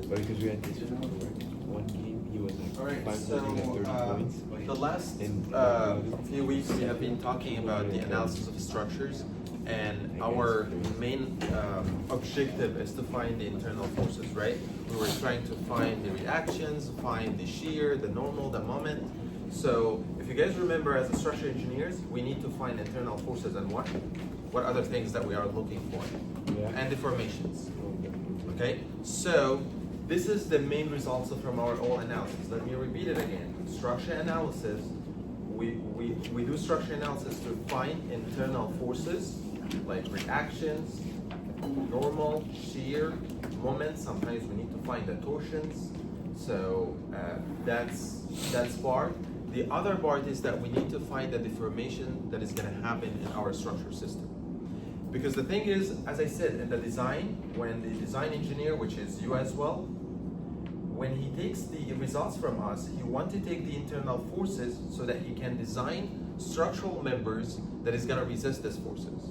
But because we had this one game, he was like All right, 530 points. the last And few weeks we have been talking about the analysis of structures, and our main objective is to find the internal forces, right? We were trying to find the reactions, find the shear, the normal, the moment. So if you guys remember, as a structural engineers, we need to find internal forces and what other things that we are looking for, and deformations. Okay, so this is the main results from our whole analysis. Let me repeat it again. Structure analysis, we do structure analysis to find internal forces like reactions, normal, shear, moment. Sometimes we need to find the torsions. So that's part. The other part is that we need to find the deformation that is going to happen in our structure system. Because the thing is, as I said, in the design, when the design engineer, which is you as well, when he takes the results from us, he wants to take the internal forces so that he can design structural members that is going to resist these forces.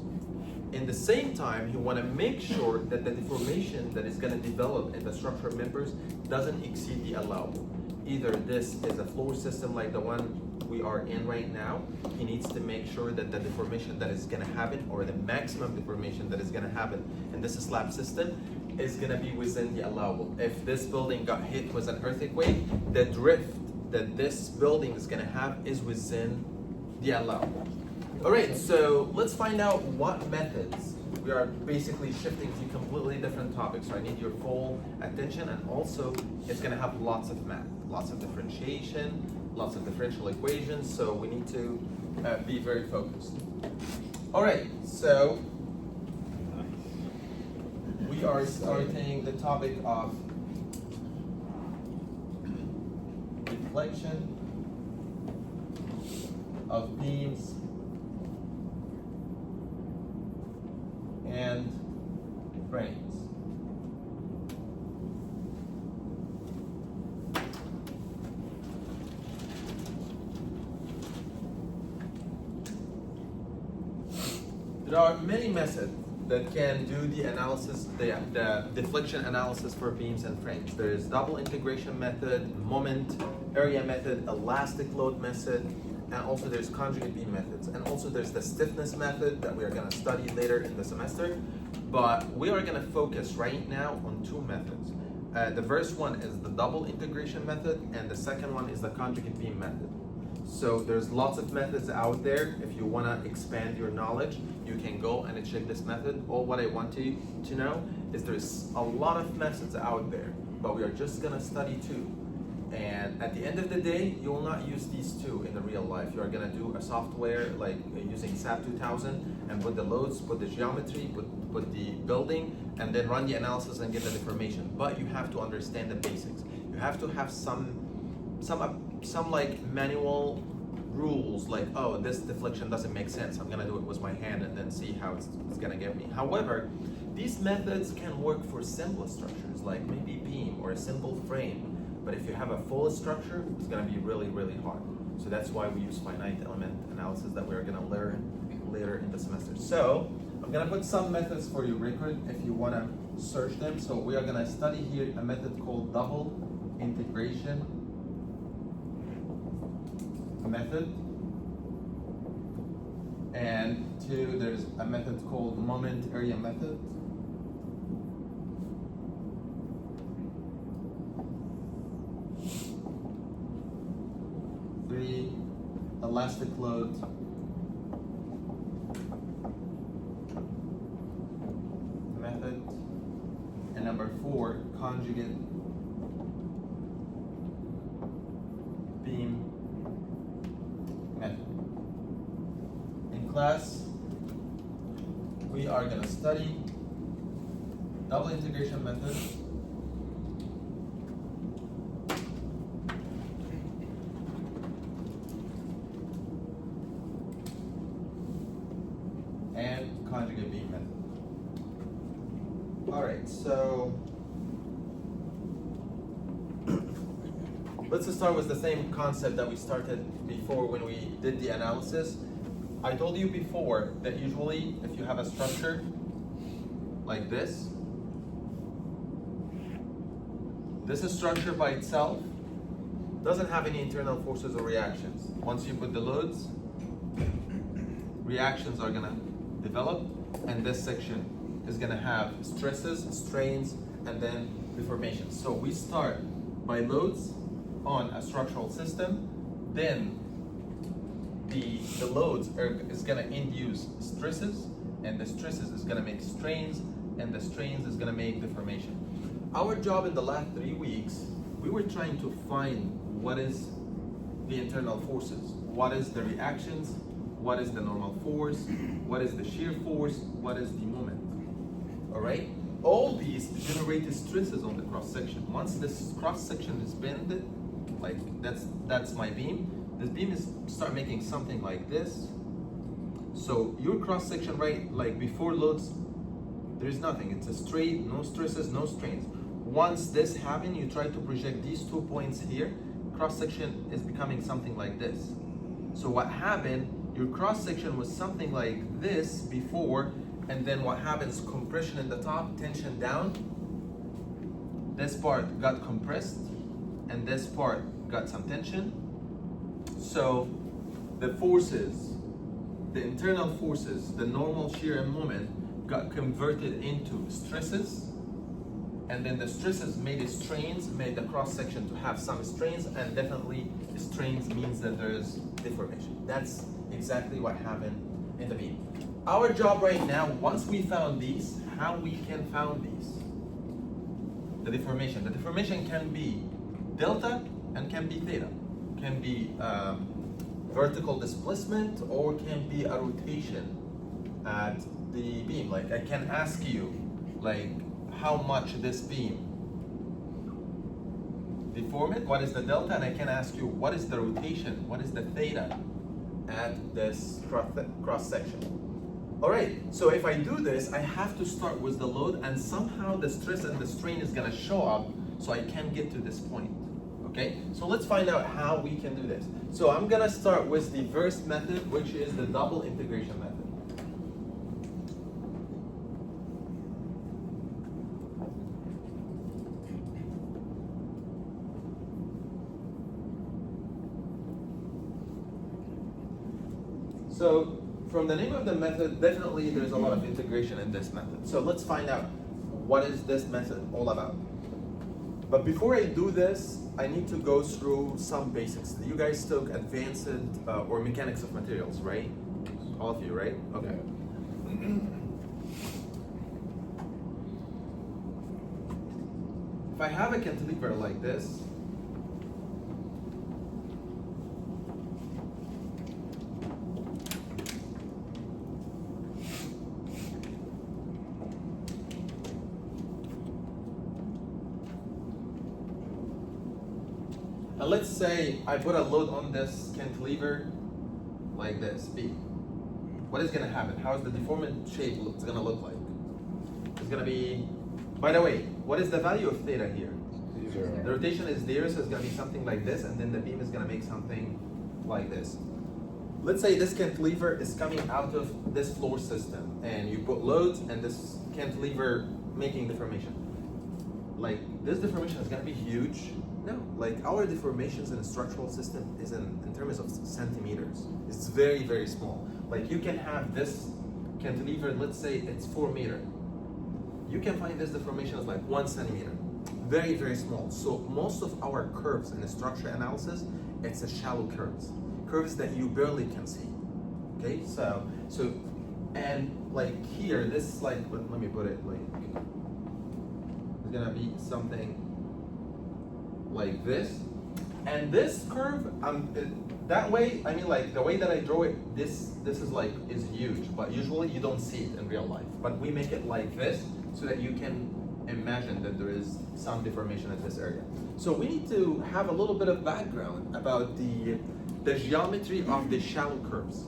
In the same time, he want to make sure that the deformation that is going to develop in the structural members doesn't exceed the allowable. Either this is a floor system like the one we are in right now, he needs to make sure that the deformation that is going to happen, or the maximum deformation that is going to happen in this slab system, is going to be within the allowable. If this building got hit with an earthquake, the drift that this building is going to have is within the allowable. All right, so let's find out what methods. We are basically shifting to completely different topics, so I need your full attention, and also it's going to have lots of math, lots of differentiation, lots of differential equations, so we need to be very focused. All right, so we are starting the topic of deflection of beams and frames. There are many methods that can do the analysis, the deflection analysis for beams and frames. There is double integration method, moment, area method, elastic load method, and also there's conjugate beam methods. And also there's the stiffness method that we are going to study later in the semester. But we are going to focus right now on two methods. The first one is the double integration method, and the second one is the conjugate beam method. So there's lots of methods out there. If you want to expand your knowledge, you can go and check this method. All what I want you to know is there's a lot of methods out there, but we are just going to study two. And at the end of the day, you will not use these two in the real life. You are going to do a software like using SAP 2000 and put the loads, put the geometry, put the building, and then run the analysis and get the information. But you have to understand the basics. You have to have some like manual rules, like, oh, this deflection doesn't make sense. I'm gonna do it with my hand and then see how it's gonna get me. However, these methods can work for simple structures, like maybe beam or a simple frame. But if you have a full structure, it's gonna be really, really hard. So that's why we use finite element analysis that we're gonna learn later in the semester. So I'm gonna put some methods for your record if you wanna search them. So we are gonna study here a method called double integration method, and two, there's a method called moment area method. Three, elastic load. Method. And number four, conjugate beam method. In class, we are going to study double integration method, and conjugate beam method. All right, so let's start with the same concept that we started before when we did the analysis. I told you before that usually if you have a structure like this, this structure by itself doesn't have any internal forces or reactions. Once you put the loads, reactions are gonna develop, and this section is gonna have stresses, strains, and then deformations. So we start by loads on a structural system, then the loads is gonna induce stresses, and the stresses is gonna make strains, and the strains is gonna make deformation. Our job in the last 3 weeks, we were trying to find what is the internal forces, what is the reactions, what is the normal force, what is the shear force, what is the moment. All right? All these generate stresses on the cross section. Once this cross section is bended, like that's my beam. This beam is start making something like this. So your cross section, right, like before loads, there's nothing. It's a straight, no stresses, no strains. Once this happens, you try to project these 2 points here. Cross section is becoming something like this. So what happened? Your cross section was something like this before, and then what happens? Compression in the top, tension down. This part got compressed, and this part got some tension. So the forces, the internal forces, the normal shear and moment got converted into stresses, and then the stresses made strains, made the cross section to have some strains, and definitely strains means that there's deformation. That's exactly what happened in the beam. Our job right now, once we found these, how we can found these? The deformation. The deformation can be delta and can be theta. Can be vertical displacement, or can be a rotation at the beam. Like I can ask you, like how much this beam deformed, what is the delta, and I can ask you what is the rotation, what is the theta at this cross section. All right, so if I do this, I have to start with the load, and somehow the stress and the strain is gonna show up, so I can get to this point. Okay, so let's find out how we can do this. So I'm gonna start with the first method, which is the double integration method. So from the name of the method, definitely there's a lot of integration in this method. So let's find out what is this method all about. But before I do this, I need to go through some basics. You guys took advanced or mechanics of materials, right? All of you, right? Okay. If I have a cantilever like this, and let's say I put a load on this cantilever like this, B. What is gonna happen? How is the deformed shape gonna look like? It's gonna be, by the way, what is the value of theta here? 0. The rotation is 0, so it's gonna be something like this, and then the beam is gonna make something like this. Let's say this cantilever is coming out of this floor system, and you put loads, and this cantilever making deformation. Like, this deformation is gonna be huge. No, like our deformations in a structural system is in terms of centimeters. It's very, very small. Like you can have this cantilever, let's say it's 4 meters. You can find this deformation is like 1 centimeter. Very, very small. So most of our curves in the structure analysis, it's a shallow curves that you barely can see. Okay, so and like here, this is like, let me put it like, it's gonna be something like this, and this curve, that way, I mean like the way that I draw it, this is huge, but usually you don't see it in real life. But we make it like this so that you can imagine that there is some deformation in this area. So we need to have a little bit of background about the geometry of the shallow curves.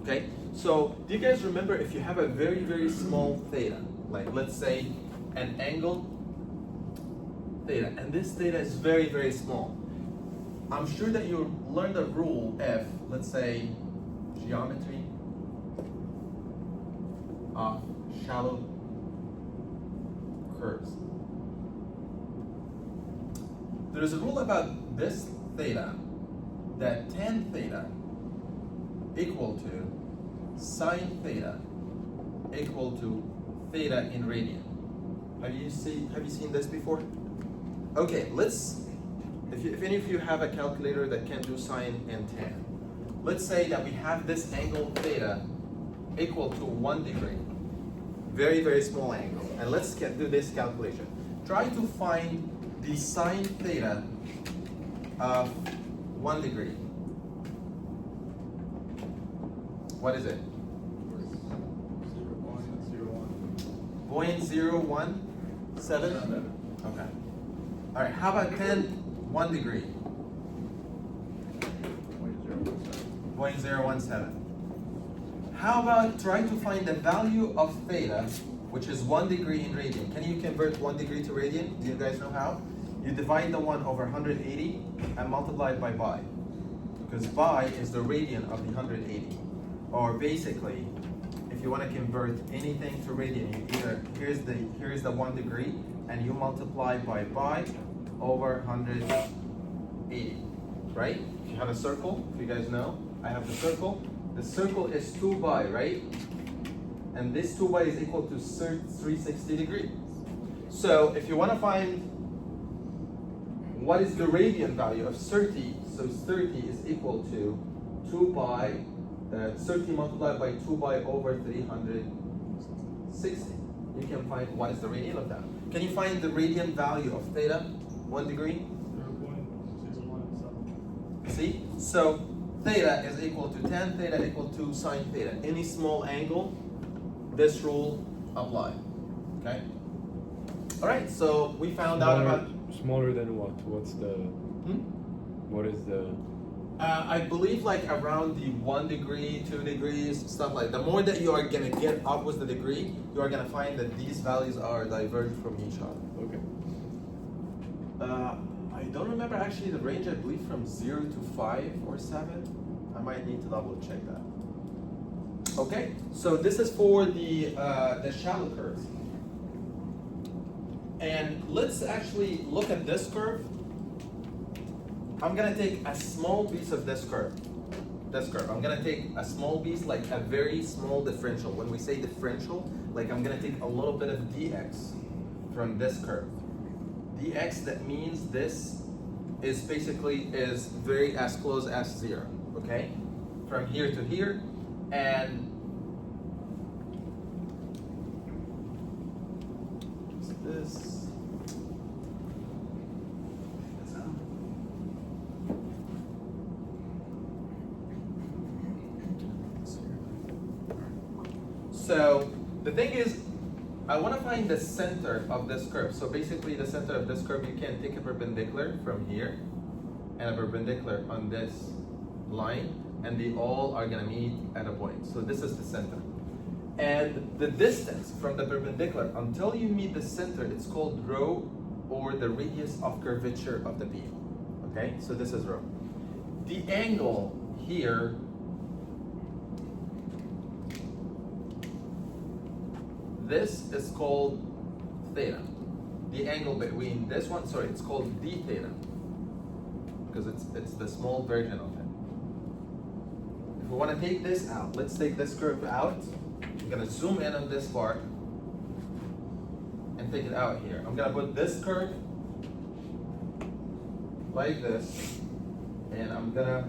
Okay, so do you guys remember if you have a very, very small theta, like let's say an angle theta, and this theta is very, very small. I'm sure that you learned the rule F, let's say geometry of shallow curves. there is a rule about this theta, that tan theta equal to sine theta equal to theta in radian. Have you seen this before? Okay, let's, if any of you have a calculator that can do sine and tan, let's say that we have this angle theta equal to 1 degree. Very, very small angle. And let's do this calculation. Try to find the sine theta of 1 degree. What is it? 0.017? Okay. All right, how about tan 1 degree? 0.017. How about try to find the value of theta, which is 1 degree in radian? Can you convert 1 degree to radian? Do you guys know how? You divide the 1 over 180 and multiply it by pi. Because pi is the radian of the 180. Or basically, if you want to convert anything to radian, you either, here's the 1 degree, and you multiply by pi over 180, right? If you have a circle, if you guys know, I have the circle. The circle is 2 pi, right? And this 2 pi is equal to 360 degrees. So if you want to find what is the radian value of 30, so 30 is equal to 2 pi, 30 multiplied by 2 pi over 360. You can find what is the radian of that. Can you find the radian value of theta, 1 degree? 0.017. See? So theta is equal to tan theta equal to sine theta. Any small angle, this rule apply. Okay? Alright, so we found out about... Smaller than what? What's the... What is the... I believe like around the 1 degree, 2 degrees, stuff like that. The more that you are gonna get up with the degree, you are gonna find that these values are divergent from each other. Okay. I don't remember actually the range. I believe from 0 to 5 or 7. I might need to double check that. Okay, so this is for the shallow curves. And let's actually look at this curve. I'm gonna take a small piece of this curve. I'm gonna take a small piece, like a very small differential. When we say differential, like I'm gonna take a little bit of dx from this curve. Dx, that means this is basically very as close as 0, okay? From here to here, and this. So the thing is, I want to find the center of this curve. So basically the center of this curve, you can take a perpendicular from here and a perpendicular on this line, and they all are going to meet at a point. So this is the center. And the distance from the perpendicular until you meet the center, it's called rho, or the radius of curvature of the beam. Okay, so this is rho. The angle here this is called theta. The angle between this one, sorry, it's called d theta, because it's the small version of it. If we want to take this out, let's take this curve out. I'm gonna zoom in on this part and take it out here. I'm gonna put this curve like this, and I'm gonna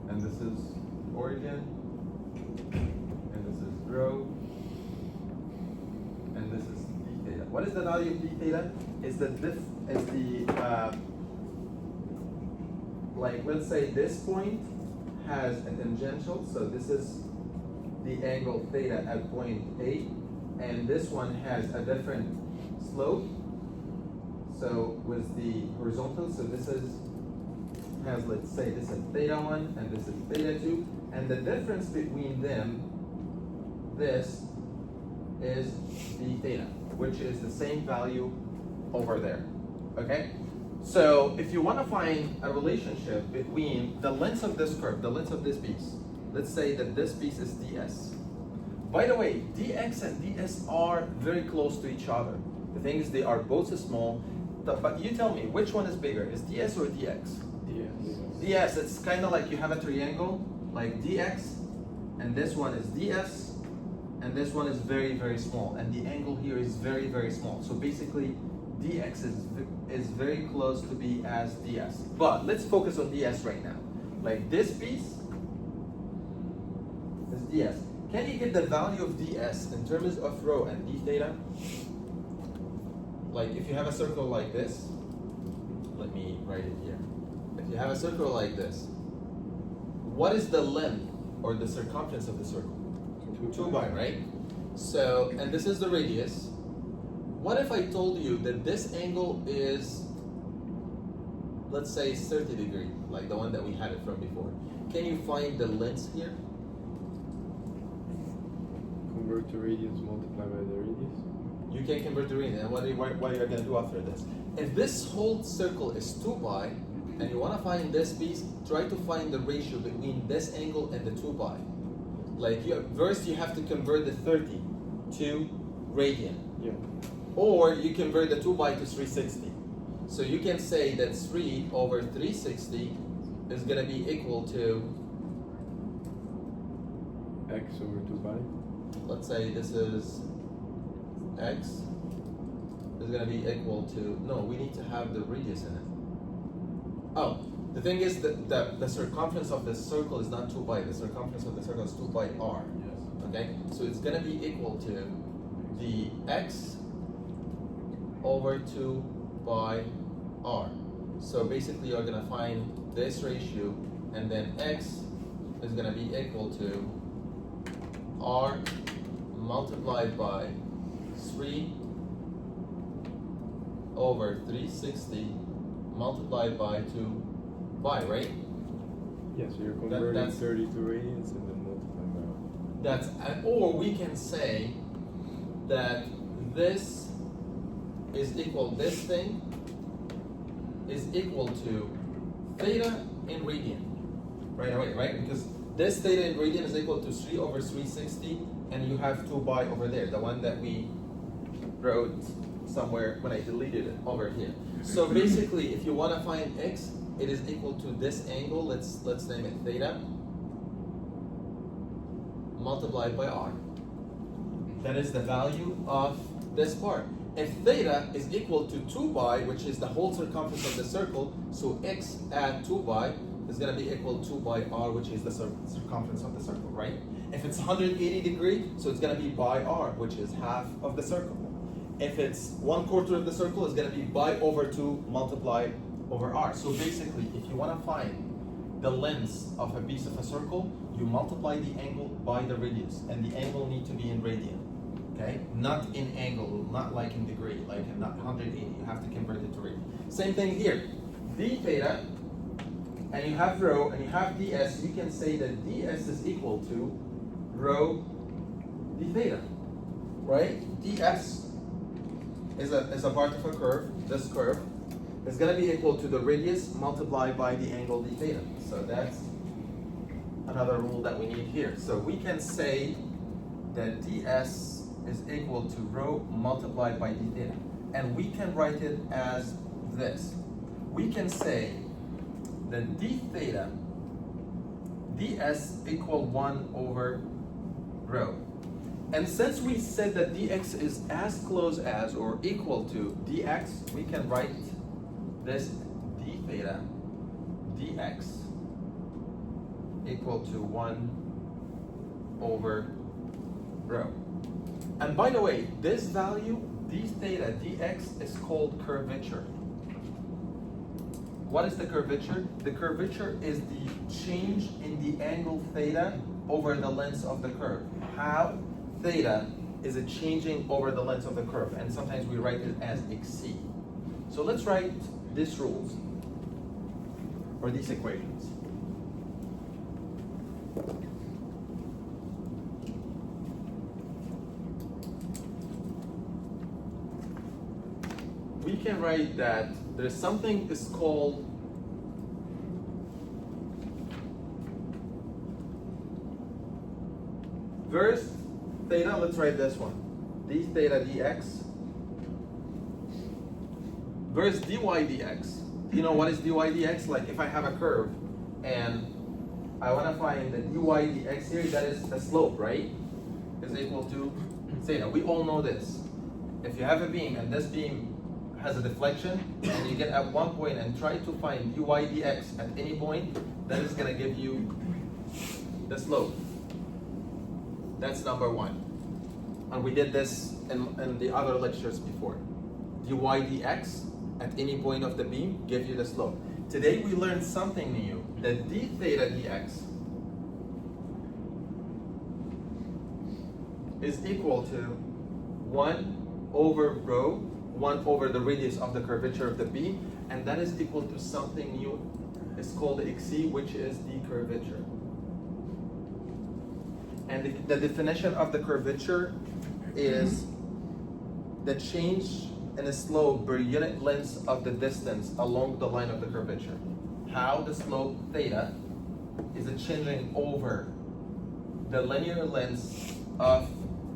and this is origin, and this is rho, and this is d theta. What is the value of d theta? Is like, let's say this point has a tangential, so this is the angle theta at point A, and this one has a different slope, so with the horizontal, so this has, let's say this is theta 1 and this is theta 2, and the difference between them, this is the theta, which is the same value over there. Okay? So if you want to find a relationship between the length of this curve, the length of this piece, let's say that this piece is ds. By the way, dx and ds are very close to each other. The thing is, they are both small. But you tell me, which one is bigger? Is ds or dx? ds. It's kind of like you have a triangle, like dx, and this one is ds, and this one is very, very small, and the angle here is very, very small. So basically, dx is very close to be as ds. But let's focus on ds right now. Like this piece is ds. Can you get the value of ds in terms of rho and d theta? Like if you have a circle like this, let me write it here. If you have a circle like this, what is the length or the circumference of the circle? 2 pi, right? So, and this is the radius. What if I told you that this angle is, let's say 30 degrees, like the one that we had it from before? Can you find the length here? Convert to radius multiplied by the radius. You can convert to radius. And what are you going to do after this? If this whole circle is 2 pi, and you want to find this piece, try to find the ratio between this angle and the 2 pi. Like first you have to convert the 30 to radian. Yeah. Or you convert the 2 pi to 360. So you can say that 3 over 360 is going to be equal to, X over 2 pi. let's say this is x is going to be equal to, no, we need to have the radius in it. Oh, the thing is that the circumference of the circle is not 2 pi, the circumference of the circle is 2 pi r. Okay, so it's going to be equal to the x over 2 pi r. So basically you're going to find this ratio, and then x is going to be equal to r multiplied by 3 over 360 multiplied by 2 pi, right? Yes, so you're converting that's 30 to radians and then multiplying by r. That's, or we can say that this is equal, this thing is equal to theta in radian right away, right? Because this theta in radian is equal to 3 over 360, and you have 2 pi over there, the one that we wrote somewhere when I deleted it over here. So basically, if you want to find x, it is equal to this angle, let's name it theta, multiplied by r. That is the value of this part. If theta is equal to 2 pi, which is the whole circumference of the circle, so x at 2 pi is going to be equal to 2 pi r, which is the circumference of the circle, right? If it's 180 degrees, so it's going to be pi r, which is half of the circle. If it's 1/4 of the circle, it's going to be pi over 2 multiplied over r. So basically, if you want to find the length of a piece of a circle, you multiply the angle by the radius, and the angle need to be in radian, okay? Not in angle, not like in degree, like not 180. You have to convert it to radian. Same thing here. D theta, and you have rho, and you have ds. You can say that ds is equal to rho d theta, right? ds is a part of a curve. This curve is going to be equal to the radius multiplied by the angle d theta. So that's another rule that we need here. So we can say that ds is equal to rho multiplied by d theta. And we can write it as this. We can say that d theta, ds equal 1 over rho. And since we said that dx is as close as or equal to dx, we can write this d theta dx equal to 1 over rho. And by the way, this value, d theta dx, is called curvature. What is the curvature? The curvature is the change in the angle theta over the length of the curve. How theta is it changing over the length of the curve, and sometimes we write it as xc. So let's write these rules or these equations. we can write that there's something is called verse theta. Let's write this one, d theta dx versus dy dx. Do you know what is dy dx? Like if I have a curve and I want to find the dy dx here, that is the slope, right? Is equal to theta. We all know this. If you have a beam and this beam has a deflection and you get at one point and try to find dy dx at any point, that is going to give you the slope. That's number one. And we did this in the other lectures before. dy dx at any point of the beam give you the slope. Today we learned something new, that d theta dx is equal to 1 over rho, 1 over the radius of the curvature of the beam, and that is equal to something new. It's called xc, which is the curvature. And the definition of the curvature is the change in the slope per unit length of the distance along the line of the curvature. How the slope theta is changing over the linear length of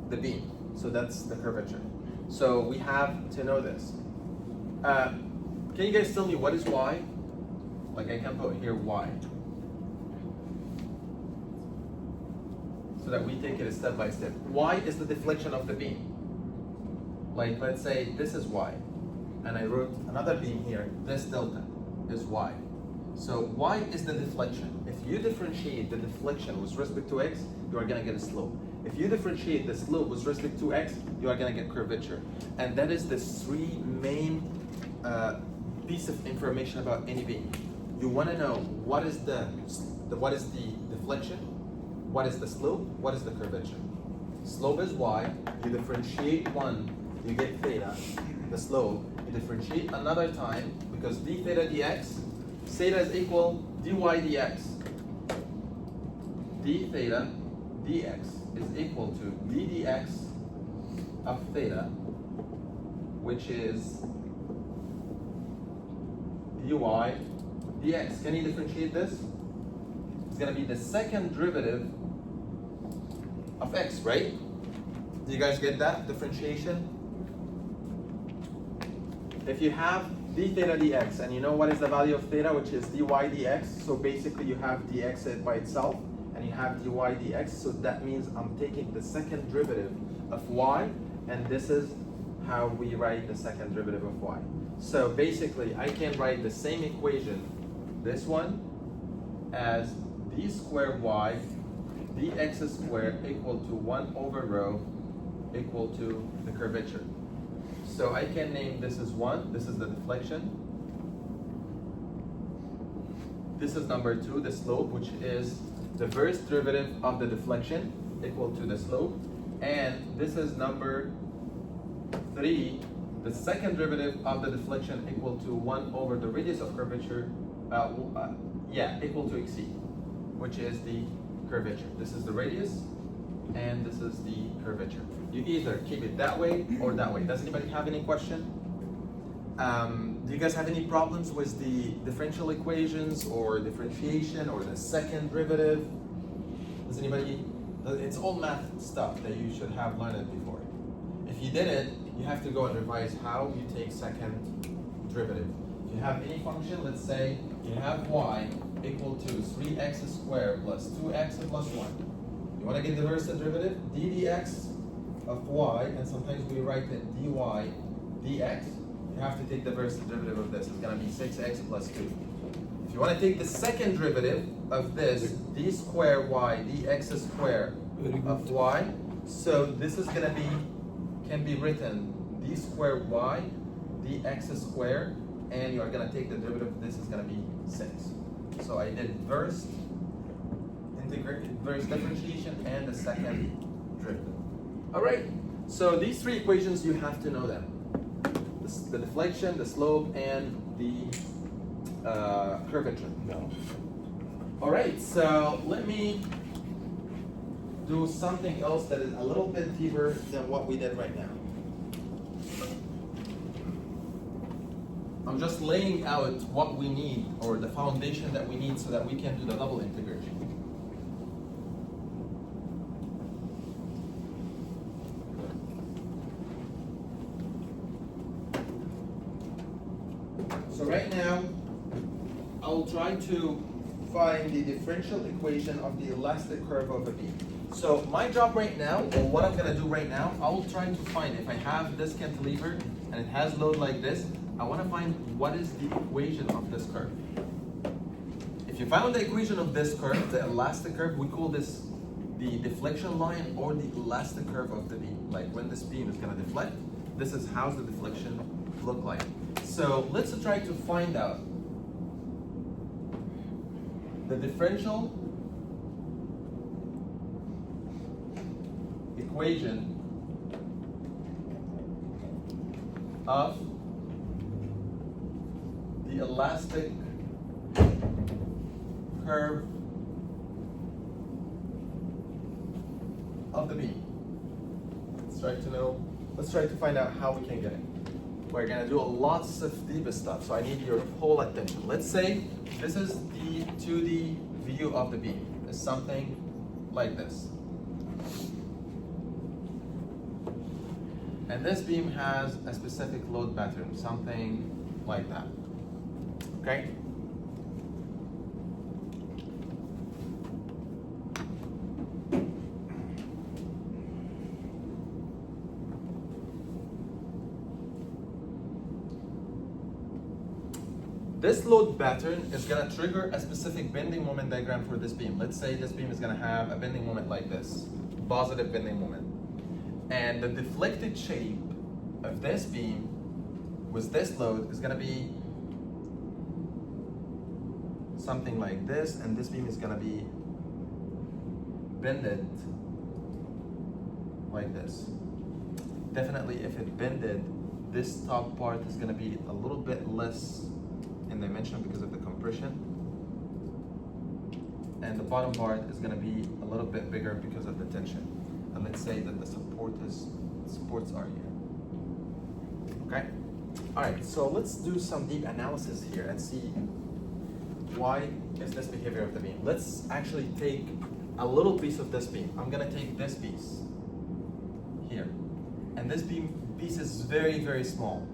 the beam. So that's the curvature. So we have to know this. Can you guys tell me what is y? Like I can put here y. So that we take it step by step. Y is the deflection of the beam. Like let's say this is y, and I wrote another beam here, this delta is y. So y is the deflection. If you differentiate the deflection with respect to x, you are gonna get a slope. If you differentiate the slope with respect to x, you are gonna get curvature. And that is the three main piece of information about any beam. You wanna know what is the deflection, what is the slope, what is the curvature. Slope is y, you differentiate one, you get theta, the slope, you differentiate another time, because d theta dx, theta is equal dy dx. D theta dx is equal to d dx of theta, which is dy dx. Can you differentiate this? It's going to be the second derivative of x, right? Do you guys get that differentiation? If you have d theta dx and you know what is the value of theta, which is dy dx, so basically you have dx by itself and you have dy dx, so that means I'm taking the second derivative of y, and this is how we write the second derivative of y. So basically I can write the same equation, this one, as d squared y dx squared equal to 1 over rho equal to the curvature. So I can name this as 1, this is the deflection. This is number 2, the slope, which is the first derivative of the deflection equal to the slope. And this is number 3, the second derivative of the deflection equal to 1 over the radius of curvature, equal to xc, which is the curvature. This is the radius, and this is the curvature. You either keep it that way or that way. Does anybody have any question? Do you guys have any problems with the differential equations or differentiation or the second derivative? Does anybody? It's all math stuff that you should have learned before. If you didn't, you have to go and revise how you take second derivative. If you have any function, let's say you have y equal to 3x squared plus 2x plus 1. You want to get the first derivative, d dx of y, and sometimes we write it dy dx. You have to take the first derivative of this. It's going to be 6x plus 2. If you want to take the second derivative of this, d squared y dx squared of y, so this is going to be, can be written d squared y dx squared, and you are going to take the derivative of this is going to be 6. So I did first differentiation and the second derivative. All right, so these three equations, you have to know them. The deflection, the slope, and the curvature. No. All right, so let me do something else that is a little bit deeper than what we did right now. I'm just laying out what we need, or the foundation that we need, so that we can do the double integration. So right now, I'll try to find the differential equation of the elastic curve of a beam. So my job right now, or what I'm gonna do right now, I will try to find, if I have this cantilever and it has load like this, I wanna find what is the equation of this curve. If you found the equation of this curve, the elastic curve, we call this the deflection line or the elastic curve of the beam. Like when this beam is gonna deflect, this is how the deflection look like. So let's try to find out the differential equation of the elastic curve of the beam. Let's try to find out how we can get it. We're gonna do lots of deep stuff, so I need your whole attention. Let's say this is the 2D view of the beam. It's something like this. And this beam has a specific load pattern, something like that. Okay? This load pattern is going to trigger a specific bending moment diagram for this beam. Let's say this beam is going to have a bending moment like this, positive bending moment. And the deflected shape of this beam with this load is going to be something like this, and this beam is going to be bended like this. Definitely if it bended, this top part is going to be a little bit less in dimension because of the compression, and the bottom part is going to be a little bit bigger because of the tension. And let's say that the supports are here. Okay? All right, so let's do some deep analysis here and see why is this behavior of the beam. Let's actually take a little piece of this beam. I'm going to take this piece here, and this piece is very, very small,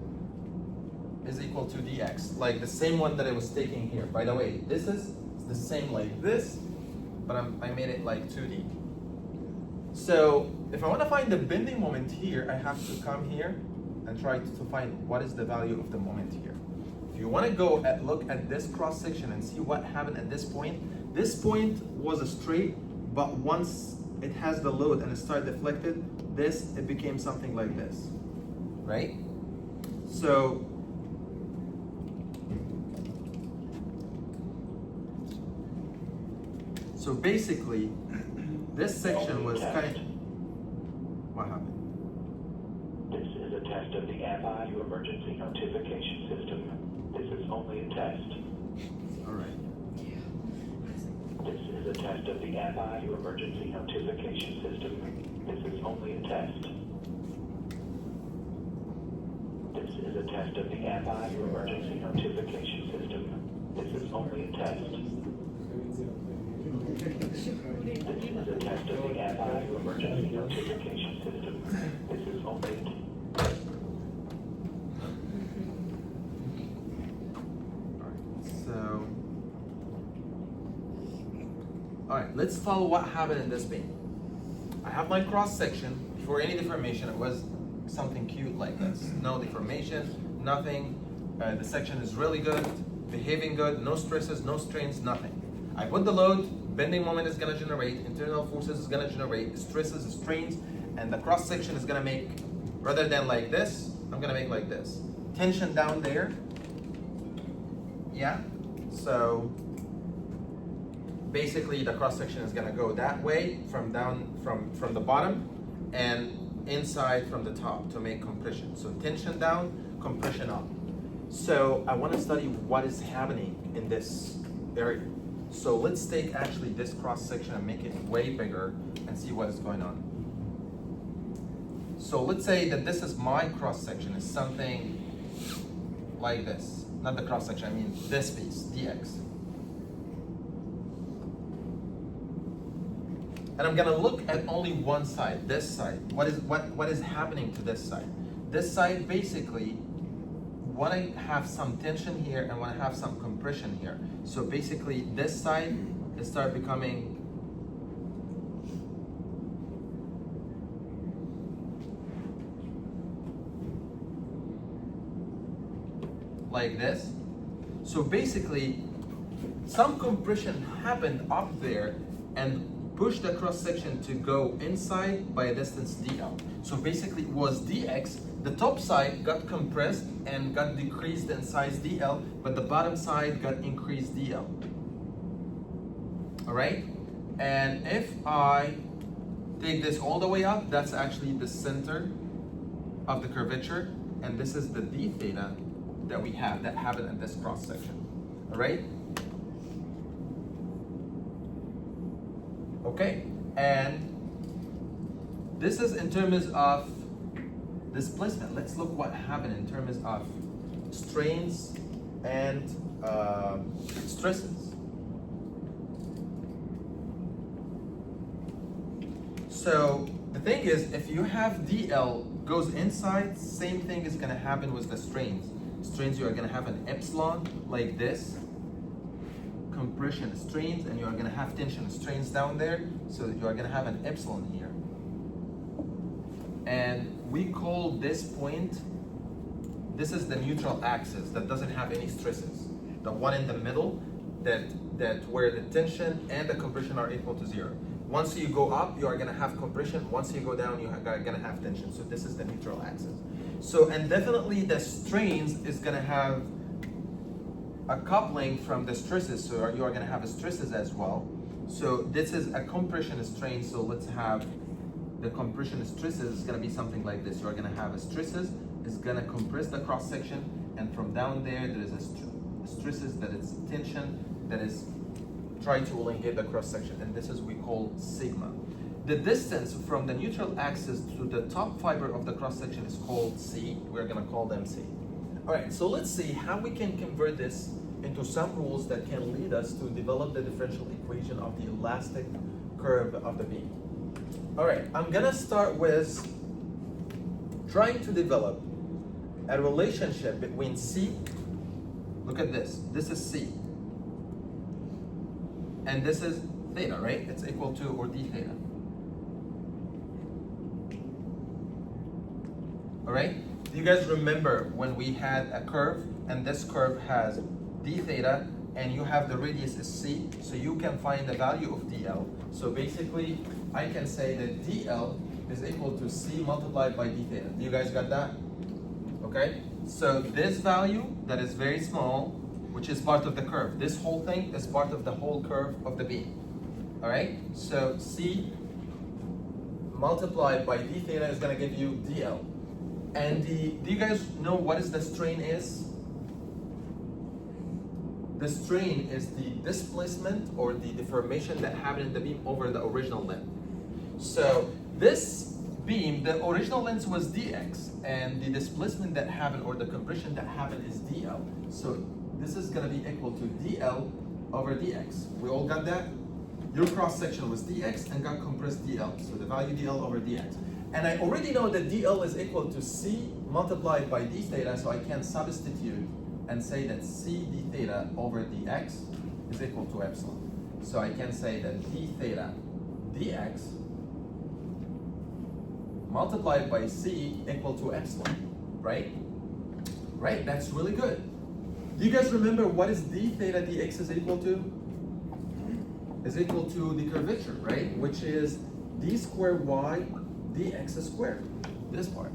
is equal to dx, like the same one that I was taking here. By the way, this is the same like this, but I made it like 2D. So if I want to find the bending moment here, I have to come here and try to find what is the value of the moment here. If you want to go and look at this cross section and see what happened at this point was a straight, but once it has the load and it started deflected, it became something like this, right? So basically, this section was kind of, what happened? This is a test of the FIU emergency notification system. This is only a test. All right. This is a test of the FIU emergency notification system. This is only a test. This is a test of the FIU emergency notification system. This is only a test. This is a test of the FIU emergency notification system. This is only all right, let's follow what happened in this beam. I have my cross section. Before any deformation, it was something cute like this. No deformation, nothing. The section is really good, behaving good, no stresses, no strains, nothing. I put the load, bending moment is going to generate, internal forces is going to generate, stresses, strains, and the cross section is going to make, rather than like this, I'm going to make like this. Tension down there. Yeah. So basically the cross section is going to go that way from the bottom and inside from the top to make compression. So tension down, compression up. So I want to study what is happening in this area. So let's take actually this cross section and make it way bigger and see what is going on. So let's say that this is my cross section, is something like this. Not the cross section, I mean this piece, dx. And I'm gonna look at only one side, this side. What is happening to this side? This side basically, when I have some tension here and when I have some compression here. So basically this side is start becoming like this. So basically some compression happened up there and pushed the cross section to go inside by a distance dl. So basically it was dx, the top side got compressed and got decreased in size dl, but the bottom side got increased dl. All right? And if I take this all the way up, that's actually the center of the curvature, and this is the d theta that we have that happened in this cross section. All right? Okay, and this is in terms of displacement. Let's look what happened in terms of strains and stresses. So the thing is, if you have dl goes inside, same thing is going to happen with the strains. Strains, you are going to have an epsilon like this, compression strains, and you are going to have tension strains down there, so you are going to have an epsilon here. And we call this point, this is the neutral axis that doesn't have any stresses. The one in the middle, that where the tension and the compression are equal to 0. Once you go up, you are going to have compression. Once you go down, you are going to have tension. So this is the neutral axis. So, and definitely the strains is going to have a coupling from the stresses, so you are going to have stresses as well. So this is a compression strain, so let's have the compression stresses is going to be something like this. You are going to have a stresses, is going to compress the cross section, and from down there is a stresses that is tension that is trying to elongate the cross section, and this is we call sigma. The distance from the neutral axis to the top fiber of the cross section is called C. We're going to call them C. All right, so let's see how we can convert this into some rules that can lead us to develop the differential equation of the elastic curve of the beam. All right, I'm gonna start with trying to develop a relationship between C, look at this is C, and this is theta, right? It's equal to, or d theta. All right? Do you guys remember when we had a curve, and this curve has d theta, and you have the radius is c, so you can find the value of dl. So basically, I can say that dl is equal to c multiplied by d theta. Do you guys got that? Okay? So this value that is very small, which is part of the curve, this whole thing is part of the whole curve of the beam. All right? So c multiplied by d theta is going to give you dl. And do you guys know what is the strain is? The strain is the displacement or the deformation that happened in the beam over the original length. So this beam, the original length was dx, and the displacement that happened or the compression that happened is dl. So this is going to be equal to dl over dx. We all got that? Your cross section was dx and got compressed dl. So the value dl over dx. And I already know that dl is equal to c multiplied by d theta, so I can substitute and say that c d theta over dx is equal to epsilon. So I can say that d theta dx multiplied by c equal to epsilon, right? Right, that's really good. Do you guys remember what is d theta dx is equal to? Is equal to the curvature, right? Which is d squared y dx squared, this part.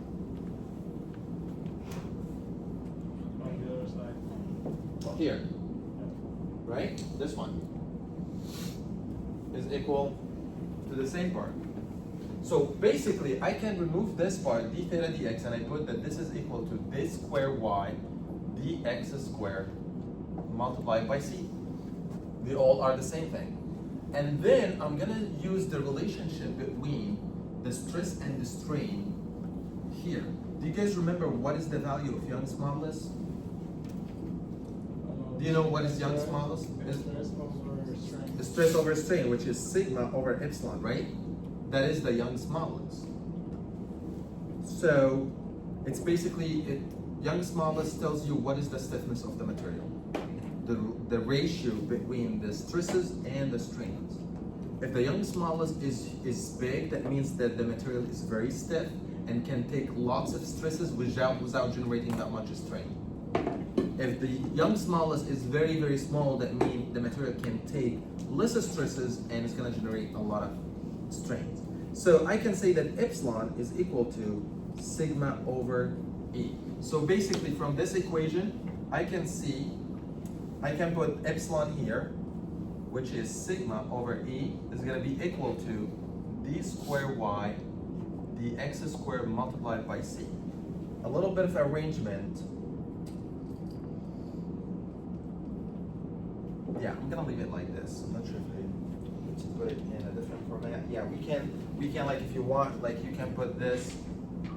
On the other side. Here, right? This one is equal to the same part. So basically, I can remove this part, d theta dx, and I put that this is equal to d squared y dx squared multiplied by c. They all are the same thing. And then I'm gonna use the relationship between the stress and the strain here. Do you guys remember what is the value of Young's modulus? Do you know what is Young's modulus? It's Stress over strain. the stress over strain, which is sigma over epsilon, right? That is the Young's modulus. So it's basically Young's modulus tells you what is the stiffness of the material, the ratio between the stresses and the strains. If the Young's modulus is big, that means that the material is very stiff and can take lots of stresses without generating that much strain. If the Young's modulus is very, very small, that means the material can take less stresses and it's going to generate a lot of strains. So I can say that epsilon is equal to sigma over E. So basically from this equation, I can put epsilon here, which is sigma over E is going to be equal to d squared y dx squared multiplied by c. A little bit of arrangement. Yeah, I'm gonna leave it like this. I'm not sure if I need to put it in a different format. Yeah, we can like if you want, like you can put this.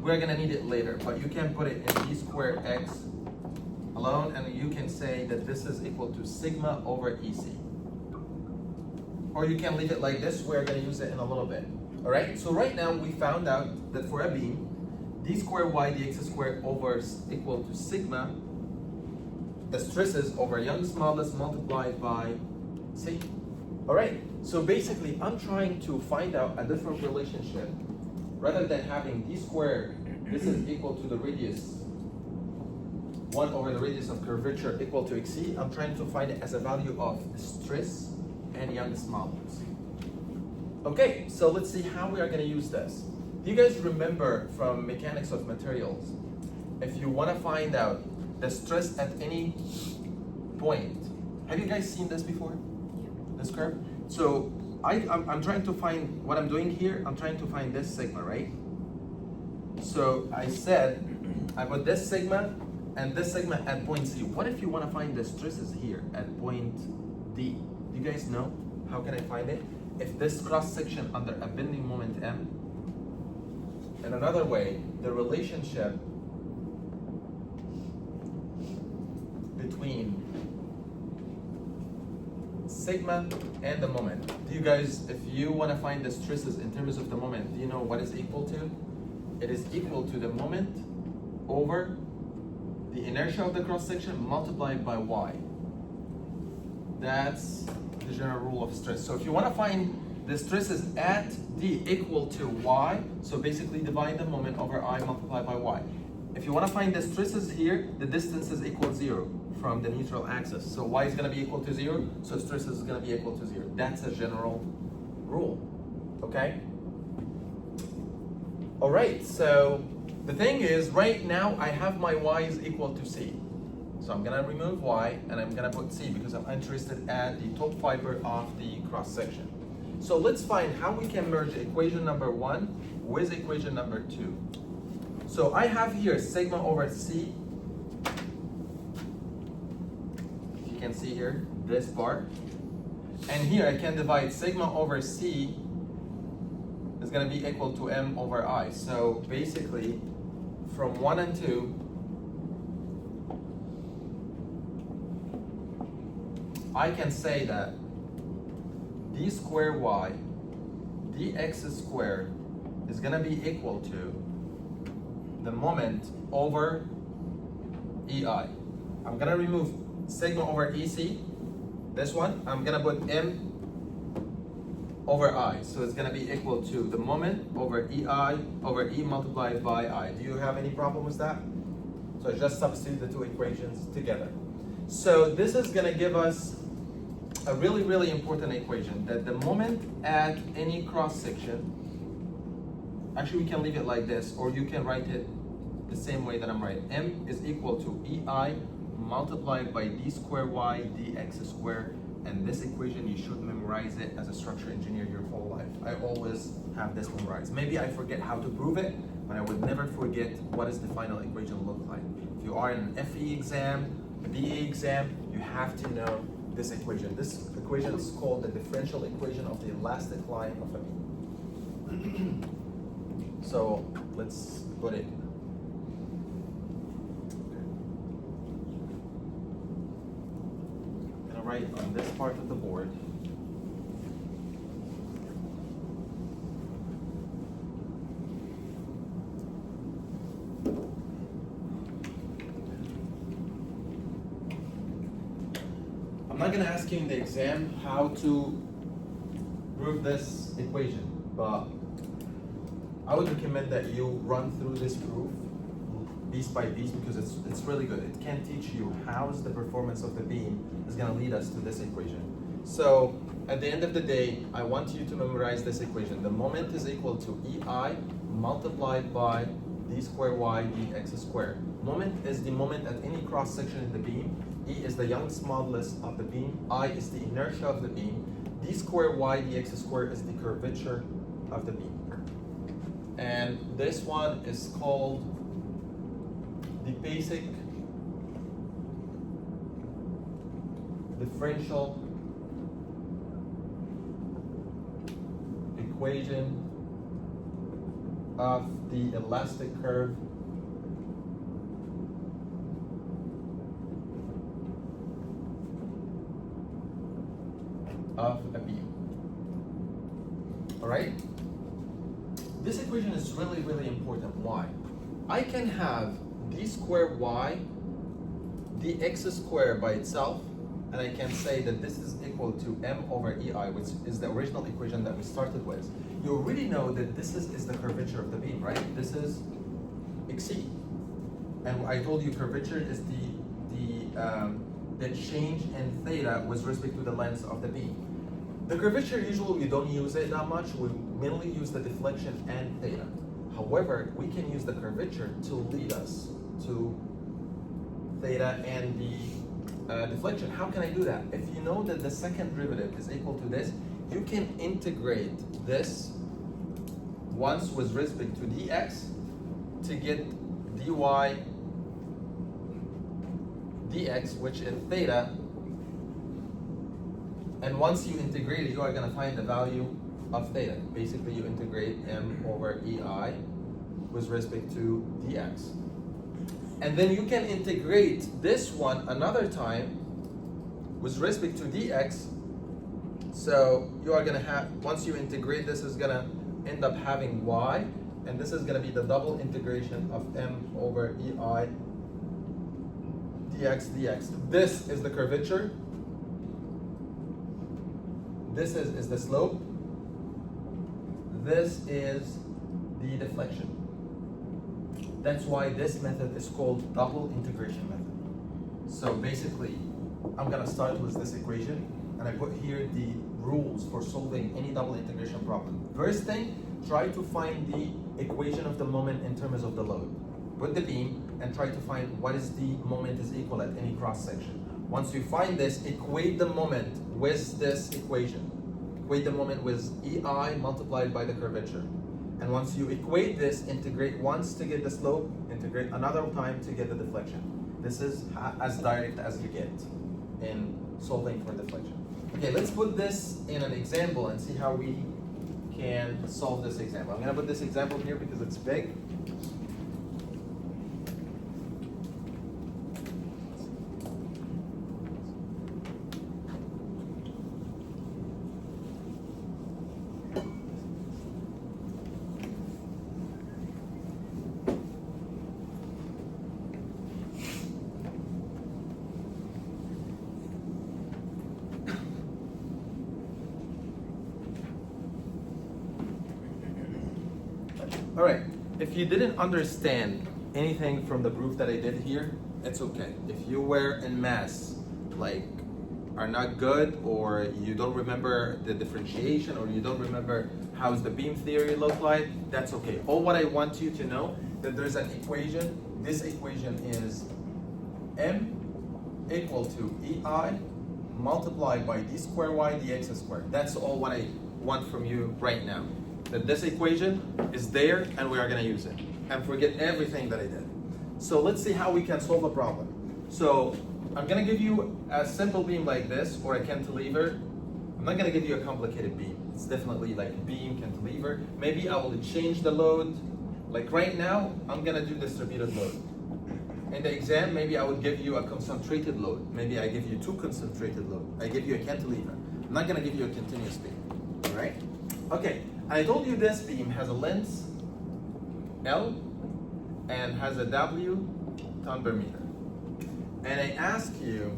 We're gonna need it later, but you can put it in d squared x alone, and you can say that this is equal to sigma over EC. Or you can leave it like this. We're gonna use it in a little bit. All right. So right now we found out that for a beam, d squared y dx squared over equal to sigma. The stresses over Young's modulus multiplied by C. All right, so basically I'm trying to find out a different relationship. Rather than having d squared, this is equal to the radius, 1 over the radius of curvature equal to xc, I'm trying to find it as a value of stress and Young's modulus. Okay, so let's see how we are going to use this. Do you guys remember from mechanics of materials, if you want to find out the stress at any point. Have you guys seen this before? This curve? So I'm trying to find, what I'm doing here, I'm trying to find this sigma, right? So I said, I put this sigma and this sigma at point C. What if you want to find the stresses here at point D? Do you guys know? How can I find it? If this cross section under a bending moment M, and another way, the relationship between sigma and the moment. Do you guys, if you want to find the stresses in terms of the moment, do you know what is equal to? It is equal to the moment over the inertia of the cross section multiplied by y. That's the general rule of stress. So if you want to find the stresses at D equal to y, so basically divide the moment over I multiplied by y. If you want to find the stresses here, the distance is equal to 0 from the neutral axis. So y is going to be equal to 0, so stresses is going to be equal to 0. That's a general rule, okay? All right, so the thing is, right now I have my y is equal to c. So I'm going to remove y and I'm going to put c because I'm interested at the top fiber of the cross section. So let's find how we can merge equation number 1 with equation number 2. So I have here sigma over c. You can see here this part. And here I can divide sigma over c is going to be equal to m over I. So basically from 1 and 2, I can say that d squared y dx squared is going to be equal to the moment over EI. I'm going to remove sigma over EC. This one, I'm going to put M over I. So it's going to be equal to the moment over EI over E multiplied by I. Do you have any problem with that? So just substitute the two equations together. So this is going to give us a really, really important equation that the moment at any cross section, actually we can leave it like this, or you can write it the same way that I'm writing. M is equal to EI multiplied by d squared y dx squared. And this equation, you should memorize it as a structural engineer your whole life. I always have this memorized. Maybe I forget how to prove it, but I would never forget what does the final equation look like. If you are in an FE exam, a BE exam, you have to know this equation. This equation is called the differential equation of the elastic line of a beam. So let's put it. write on this part of the board. I'm not gonna ask you in the exam how to prove this equation, but I would recommend that you run through this proof piece by piece because it's really good. It can teach you how is the performance of the beam is gonna lead us to this equation. So at the end of the day, I want you to memorize this equation. The moment is equal to EI multiplied by d square y dx squared. Moment is the moment at any cross section in the beam. E is the Young's modulus of the beam. I is the inertia of the beam. D squared y dx squared is the curvature of the beam. And this one is called the basic differential equation of the elastic curve of a beam. All right? This equation is really, really important. Why? I can have d squared y dx squared by itself, and I can say that this is equal to m over ei, which is the original equation that we started with. You already know that this is the curvature of the beam, right? This is xc. And I told you curvature is the change in theta with respect to the length of the beam. The curvature, usually we don't use it that much. We mainly use the deflection and theta. However, we can use the curvature to lead us to theta and the deflection. How can I do that? If you know that the second derivative is equal to this, you can integrate this once with respect to dx to get dy dx, which is theta. And once you integrate it, you are going to find the value of theta. Basically, you integrate m over ei with respect to dx. And then you can integrate this one another time with respect to dx. So you are going to have, once you integrate, this is going to end up having y, and this is going to be the double integration of m over ei dx. This is the curvature. This is the slope. This is the deflection. That's why this method is called double integration method. So basically, I'm gonna start with this equation, and I put here the rules for solving any double integration problem. First thing, try to find the equation of the moment in terms of the load. Put the beam and try to find what is the moment is equal at any cross section. Once you find this, equate the moment with this equation. Equate the moment with EI multiplied by the curvature. And once you equate this, integrate once to get the slope, integrate another time to get the deflection. This is as direct as you get in solving for deflection. Okay, let's put this in an example and see how we can solve this example. I'm gonna put this example here because it's big. All right, if you didn't understand anything from the proof that I did here, it's okay. If you were in math, like, are not good, or you don't remember the differentiation, or you don't remember how's the beam theory look like, that's okay. All what I want you to know, that there's an equation. This equation is m equal to EI multiplied by d squared y dx squared. That's all what I want from you right now. That this equation is there and we are going to use it. And forget everything that I did. So let's see how we can solve a problem. So I'm going to give you a simple beam like this, or a cantilever. I'm not going to give you a complicated beam. It's definitely like beam, cantilever. Maybe I will change the load. Like right now, I'm going to do distributed load. In the exam, maybe I would give you a concentrated load. Maybe I give you 2 concentrated load. I give you a cantilever. I'm not gonna give you a continuous beam, all right? Okay, I told you this beam has a length L and has a W ton per meter. And I ask you,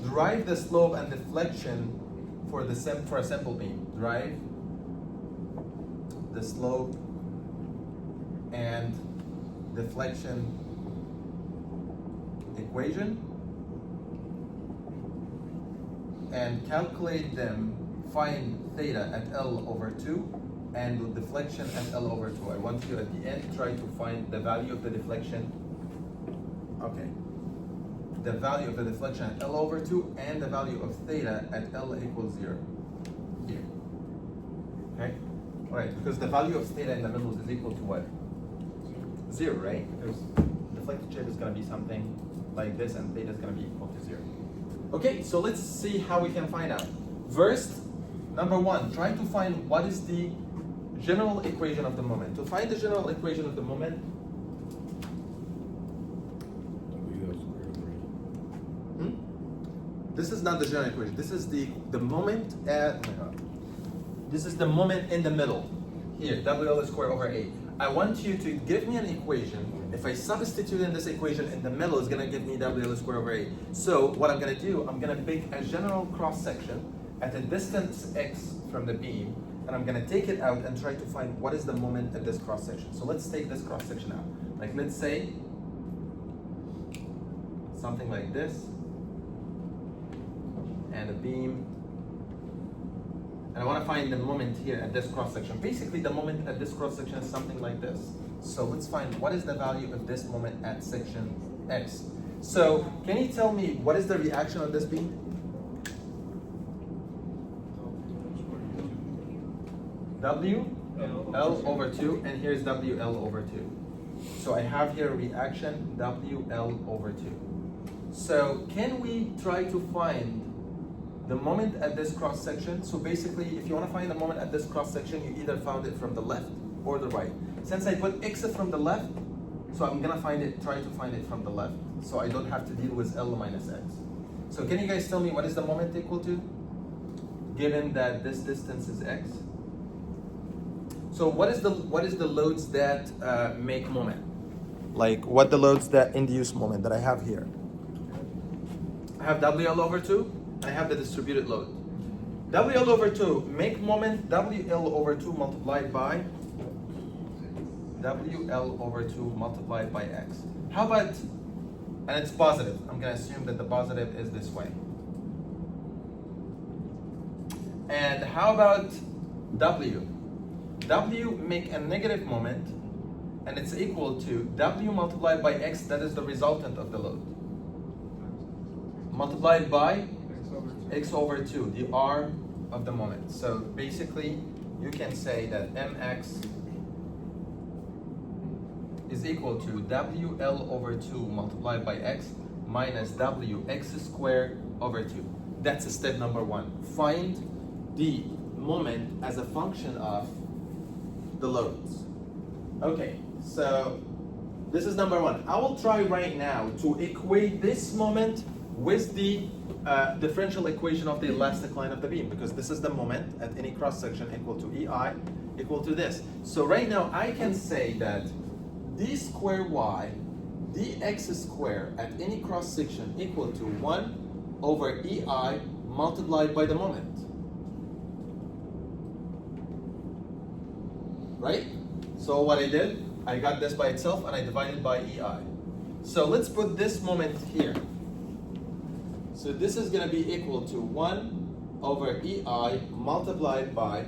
derive the slope and deflection for a simple beam. Derive the slope and deflection equation and calculate them. Find theta at L over 2 and the deflection at L over 2. I want you at the end try to find the value of the deflection. Okay. The value of the deflection at L over 2 and the value of theta at L equals 0. Here. Okay? Alright, because the value of theta in the middle is equal to what? 0, right? Because deflected shape is going to be something like this and theta is going to be equal to 0. Okay, so let's see how we can find out. First, number 1, try to find what is the general equation of the moment. To find the general equation of the moment, this is not the general equation. This is the moment at, oh my God. This is the moment in the middle. Here, WL squared over 8. I want you to give me an equation. If I substitute in this equation in the middle, it's gonna give me WL squared over 8. So what I'm gonna do, I'm gonna pick a general cross section at a distance x from the beam, and I'm gonna take it out and try to find what is the moment at this cross section. So let's take this cross section out. Like let's say something like this, and a beam, and I want to find the moment here at this cross section. Basically, the moment at this cross section is something like this. So let's find what is the value of this moment at section X. So can you tell me what is the reaction of this beam? W L over 2, and here's W L over 2. So I have here a reaction W L over 2. So can we try to find the moment at this cross section? So basically, if you want to find the moment at this cross section, you either found it from the left or the right. Since I put X from the left, so I'm gonna try to find it from the left, so I don't have to deal with L minus X. So can you guys tell me what is the moment equal to, given that this distance is X? So what is the loads that make moment? Like what the loads that induce moment that I have here? I have WL over 2. I have the distributed load. WL over 2 make moment WL over 2 multiplied by WL over 2 multiplied by X. How about, and it's positive. I'm gonna assume that the positive is this way. And how about W? W make a negative moment, and it's equal to W multiplied by X, that is the resultant of the load, multiplied by X over 2, the R of the moment. So basically, you can say that Mx is equal to WL over 2 multiplied by X minus WX squared over 2. That's step number 1. Find the moment as a function of the loads. Okay, so this is number 1. I will try right now to equate this moment with the differential equation of the elastic line of the beam, because this is the moment at any cross section equal to EI equal to this. So right now I can say that d square y dx square at any cross section equal to 1 over EI multiplied by the moment. Right? So what I did, I got this by itself and I divided by EI. So let's put this moment here. So this is going to be equal to 1 over EI multiplied by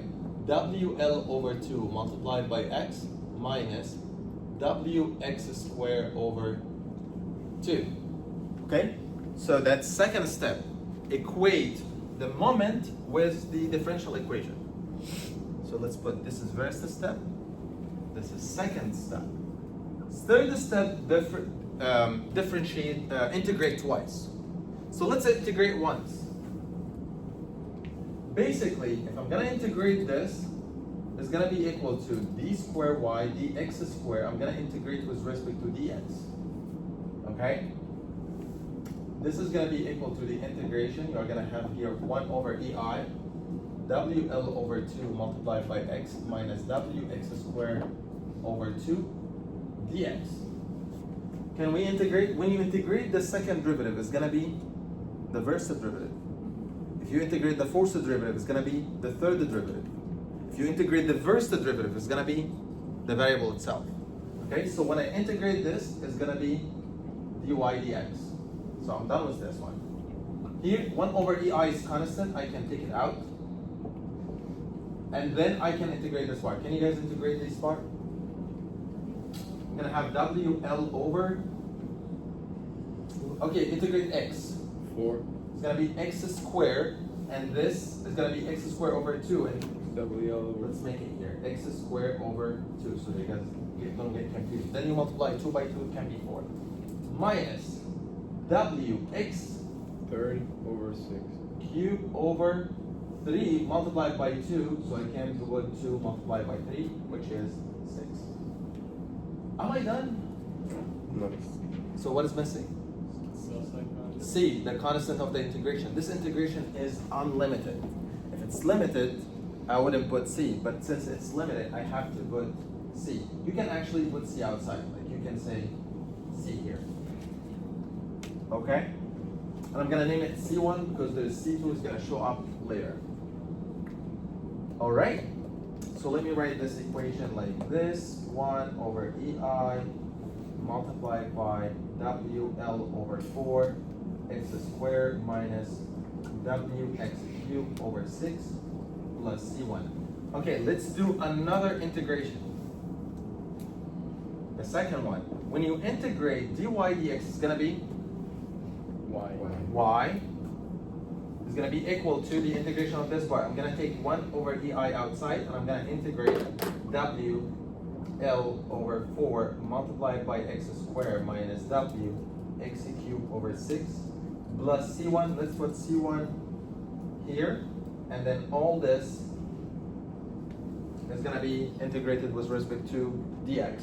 WL over 2 multiplied by X minus WX squared over 2. Okay? So that's second step. Equate the moment with the differential equation. So let's put, this is first step, this is second step. Third step, differentiate, integrate twice. So let's integrate once. Basically, if I'm gonna integrate this, is gonna be equal to d squared y dx squared. I'm gonna integrate with respect to dx. Okay? This is gonna be equal to the integration. You're gonna have here 1 over ei wl over 2 multiplied by x minus wx squared over 2 dx. Can we integrate? When you integrate the second derivative, it's gonna be the first derivative. If you integrate the fourth derivative, it's gonna be the third derivative. If you integrate the first derivative, it's gonna be the variable itself. Okay, so when I integrate this, it's gonna be dy dx. So I'm done with this one. Here, 1 over ei is constant, I can take it out. And then I can integrate this part. Can you guys integrate this part? I'm gonna have wl over, okay, integrate x. 4 It's gonna be x squared, and this is gonna be x squared over 2. And WL over let's make it here, x squared over 2, so you guys don't get confused. Then you multiply 2 by 2, it can be 4. Minus wx third over 6. cubed over 3 multiplied by 2, so I can do 2 multiplied by 3, which is 6. Am I done? Nice. So what is missing? C, the constant of the integration. This integration is unlimited. If it's limited, I wouldn't put C, but since it's limited, I have to put C. You can actually put C outside, like you can say C here. Okay? And I'm gonna name it C1 because the C2 is gonna show up later. Alright? So let me write this equation like this. 1 over ei multiplied by wl over 4 x squared minus wx cubed over 6 plus c1. Okay, let's do another integration. The second one. When you integrate dy dx is going to be y is going to be equal to the integration of this part. I'm going to take 1 over ei outside and I'm going to integrate w L over 4 multiplied by x squared minus w x cubed over 6 plus c1. Let's put c1 here, and then all this is going to be integrated with respect to dx.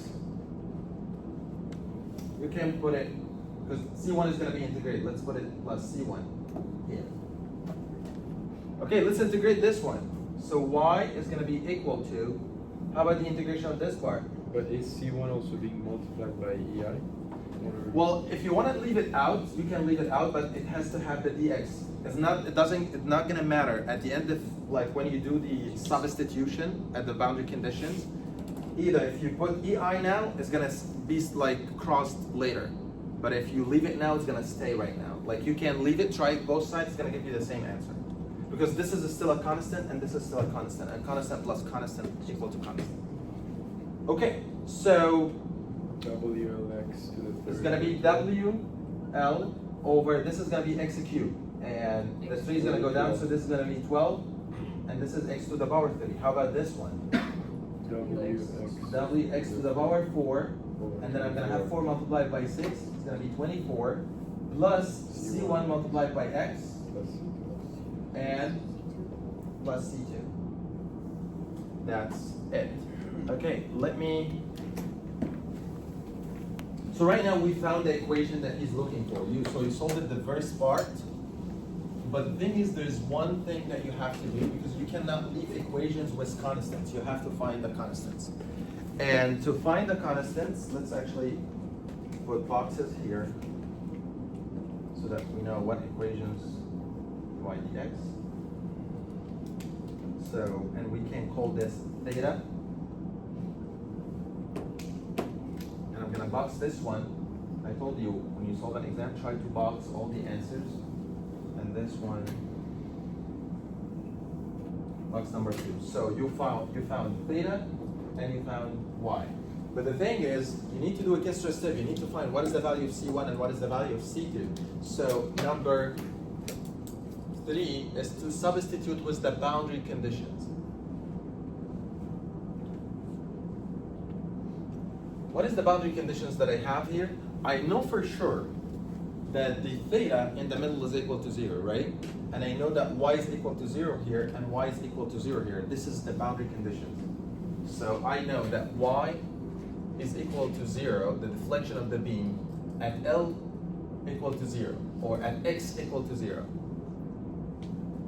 You can put it, because c1 is going to be integrated, let's put it plus c1 here. Okay, let's integrate this one. So y is going to be equal to, how about the integration of this part? But is C1 also being multiplied by EI? Well, if you want to leave it out, you can leave it out, but it has to have the dx. It's not gonna matter at the end of, like when you do the substitution at the boundary conditions. Either if you put ei now, it's gonna be like crossed later. But if you leave it now, it's gonna stay right now. Like you can leave it, try both sides, it's gonna give you the same answer. Because this is still a constant and this is still a constant. And constant plus constant equal to constant. Okay, so WLX to the third. it's gonna be WL over, this is gonna be x cubed. And the 3 is gonna go down, so this is gonna be 12. And this is x to the power 3. How about this one? Wx to the power 4. And then I'm gonna have 4 multiplied by 6. It's gonna be 24. Plus C1 multiplied by x. And plus C2. That's it. Okay, let me. So right now we found the equation that he's looking for. So you solved it the first part. But the thing is, there's one thing that you have to do because you cannot leave equations with constants. You have to find the constants. And to find the constants, let's actually put boxes here so that we know what equations y dx. So, and we can call this theta. And I'm gonna box this one. I told you, when you solve an exam, try to box all the answers. And this one, box number 2. So you found theta and you found y. But the thing is, you need to do a extra step. You need to find what is the value of C1 and what is the value of C2. So number 3 is to substitute with the boundary conditions. What is the boundary conditions that I have here? I know for sure that the theta in the middle is equal to 0, right? And I know that y is equal to 0 here and y is equal to 0 here. This is the boundary conditions. So I know that y is equal to 0, the deflection of the beam, at L equal to 0, or at X equal to 0.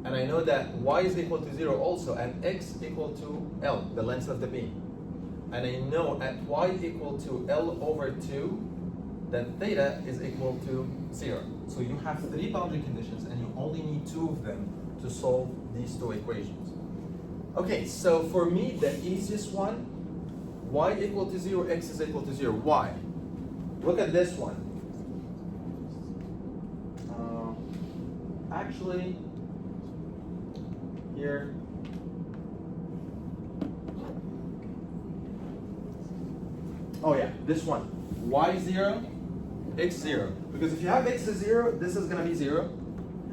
And I know that y is equal to 0 also at X equal to L, the length of the beam. And I know at y equal to L over 2, that theta is equal to 0. So you have 3 boundary conditions and you only need 2 of them to solve these 2 equations. Okay, so for me, the easiest one, y equal to 0, x is equal to 0. Why? Look at this one. Actually, here, oh yeah, this one. Y 0, x 0. Because if you have x is 0, this is going to be 0.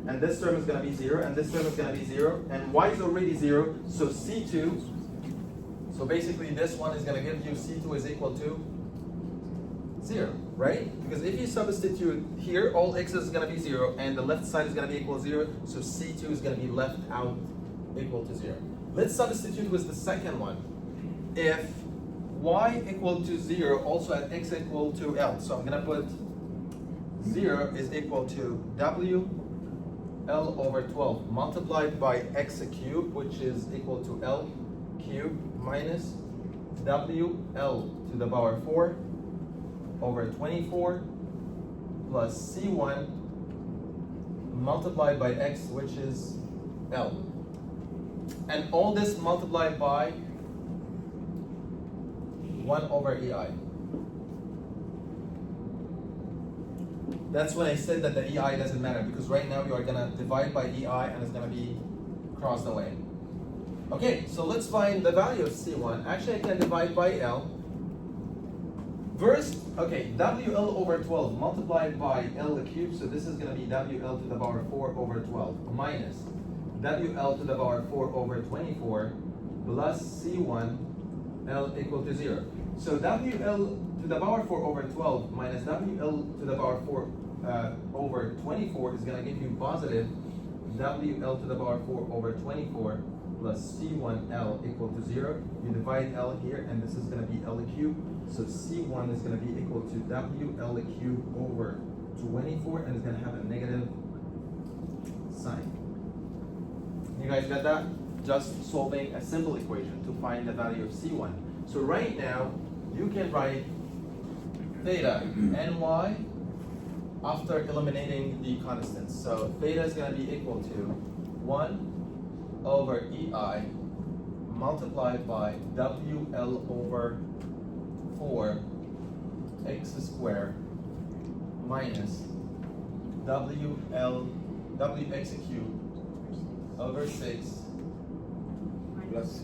And this term is going to be 0. And this term is going to be 0. And y is already 0. So C2. So basically this one is going to give you C2 is equal to 0. Right? Because if you substitute here, all x is going to be 0. And the left side is going to be equal to 0. So C2 is going to be left out equal to 0. Let's substitute with the second one. If y equal to 0, also at x equal to L. So I'm going to put 0 is equal to W L over 12 multiplied by x cubed, which is equal to L cubed minus W L to the power 4 over 24 plus C1 multiplied by x, which is L. And all this multiplied by 1 over EI. That's when I said that the EI doesn't matter, because right now you are going to divide by EI and it's going to be crossed away. Okay, so let's find the value of C1. Actually, I can divide by L. First, okay, WL over 12 multiplied by L cubed, so this is going to be WL to the power 4 over 12 minus WL to the power 4 over 24 plus C1 L equal to 0. So WL to the power 4 over 12 minus WL to the power 4 over 24 is going to give you positive WL to the power 4 over 24 plus C1L equal to 0. You divide L here, and this is going to be L cubed. So C1 is going to be equal to WL cubed over 24, and it's going to have a negative sign. You guys got that? Just solving a simple equation to find the value of C1. So right now, you can write theta ny after eliminating the constants. So theta is going to be equal to 1 over EI multiplied by WL over 4 x squared minus WX cubed over 6 plus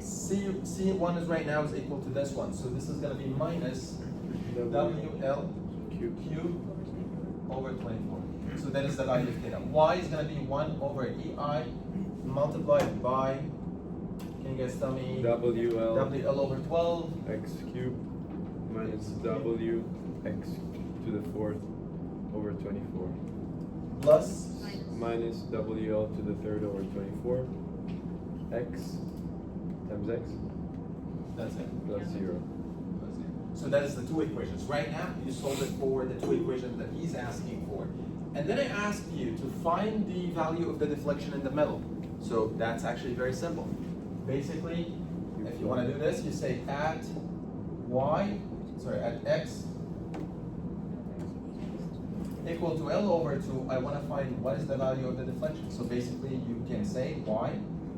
C. C1 is right now is equal to this one. So this is going to be minus WL cubed over 24. So that is the value of theta. Y is going to be 1 over EI multiplied by, can you guys tell me? WL over 12. X cubed minus W X to the 4th over 24. Plus Minus WL to the 3rd over 24. X times X that's it. plus 0. So that is the 2 equations. Right now, you solve it for the 2 equations that he's asking for. And then I asked you to find the value of the deflection in the middle. So that's actually very simple. Basically, if you want to do this, you say at X equal to L over 2, I want to find what is the value of the deflection. So basically, you can say Y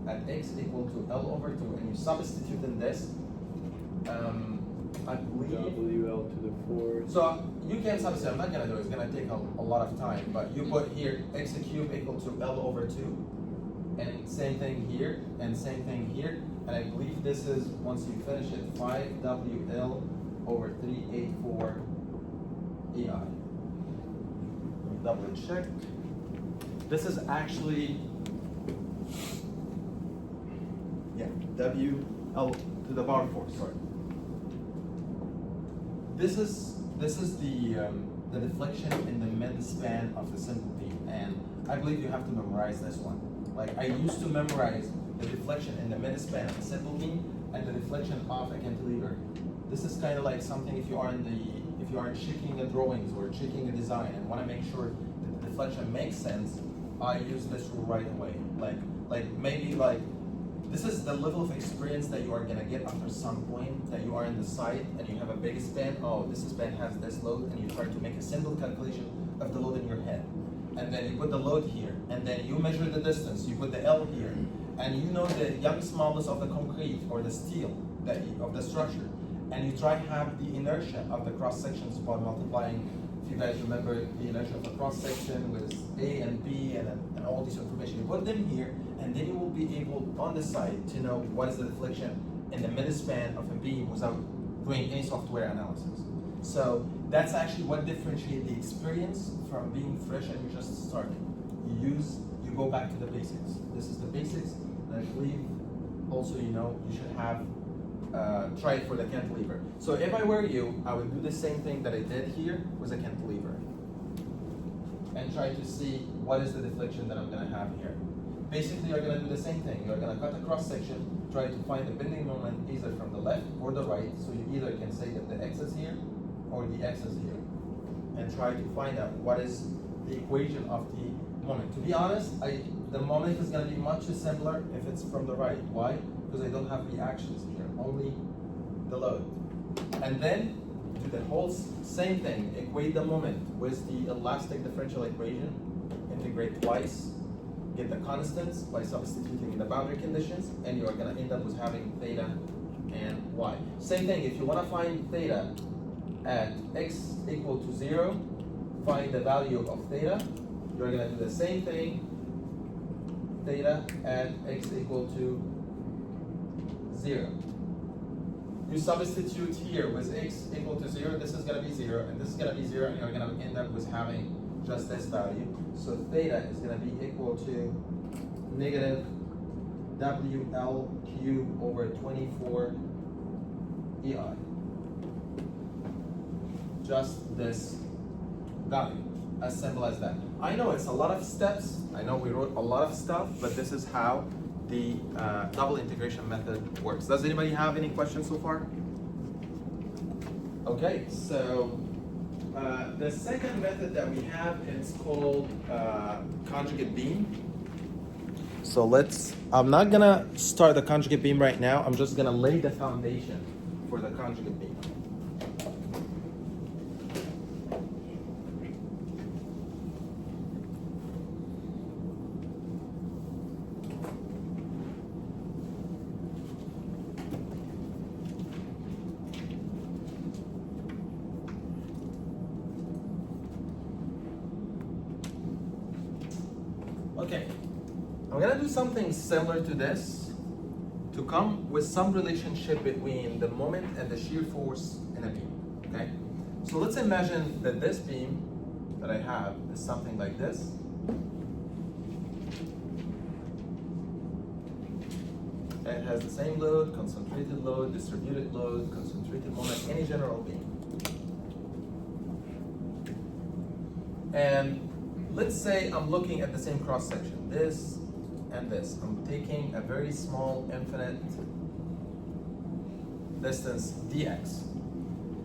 at X equal to L over 2, and you substitute in this. I believe WL to the 4th. so you can substitute. I'm not gonna do it. It's gonna take a lot of time. But you put here x cubed equal to L over 2, and same thing here, and same thing here. And I believe this is, once you finish it, 5WL over 384 EI. Double check. This is actually, yeah, WL to the power 4. Sorry. This is the deflection in the mid span of the simple beam, and I believe you have to memorize this one. Like I used to memorize the deflection in the midspan of a simple beam and the deflection of a cantilever. This is kind of like something if you are checking the drawings or checking a design and want to make sure that the deflection makes sense, I use this rule right away. This is the level of experience that you are gonna get after some point that you are in the site and you have a big span. Oh, this span has this load, and you try to make a simple calculation of the load in your head. And then you put the load here, and then you measure the distance, you put the L here, and you know the Young's modulus of the concrete or the steel of the structure, and you try to have the inertia of the cross sections by multiplying. If you guys remember the inertia of the cross section with A and B and all this information, you put them here, and then you will be able on the site to know what is the deflection in the midspan of a beam without doing any software analysis. So that's actually what differentiates the experience from being fresh and you just starting. You go back to the basics. This is the basics, and I believe also you should have try it for the cantilever. So if I were you, I would do the same thing that I did here with a cantilever and try to see what is the deflection that I'm gonna have here. Basically, you're gonna do the same thing. You're gonna cut a cross section, try to find the bending moment either from the left or the right. So you either can say that the X is here or the X is here, and try to find out what is the equation of the moment. To be honest, the moment is gonna be much simpler if it's from the right. Why? Because I don't have reactions here, only the load. And then do the whole same thing, equate the moment with the elastic differential equation, integrate twice, get the constants by substituting in the boundary conditions, and you are going to end up with having theta and y. Same thing, if you want to find theta at x equal to 0, find the value of theta, you're going to do the same thing, theta at x equal to 0. You substitute here with x equal to 0, this is going to be 0, and this is going to be 0, and you're going to end up with having just this value. So theta is going to be equal to negative WL cubed over 24 EI. Just this value, as simple as that. I know it's a lot of steps, I know we wrote a lot of stuff, but this is how the double integration method works. Does anybody have any questions so far? Okay, so the second method that we have is called conjugate beam. So I'm not gonna start the conjugate beam right now, I'm just gonna lay the foundation for the conjugate beam. Okay, I'm gonna do something similar to this to come with some relationship between the moment and the shear force in a beam, okay? So let's imagine that this beam that I have is something like this. It has the same load, concentrated load, distributed load, concentrated moment, any general beam. And let's say I'm looking at the same cross section, this and this. I'm taking a very small infinite distance dx.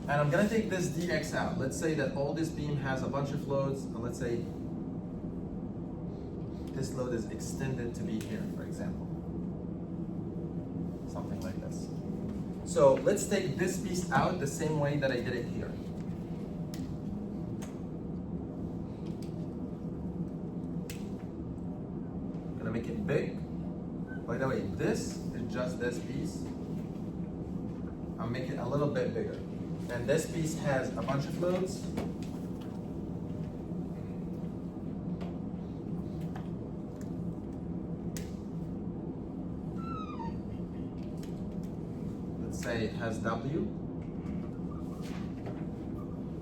And I'm gonna take this dx out. Let's say that all this beam has a bunch of loads, and let's say this load is extended to be here, for example. Something like this. So let's take this piece out the same way that I did it here. Make it big. By the way, this is just this piece. I'll make it a little bit bigger. And this piece has a bunch of loads. Let's say it has W,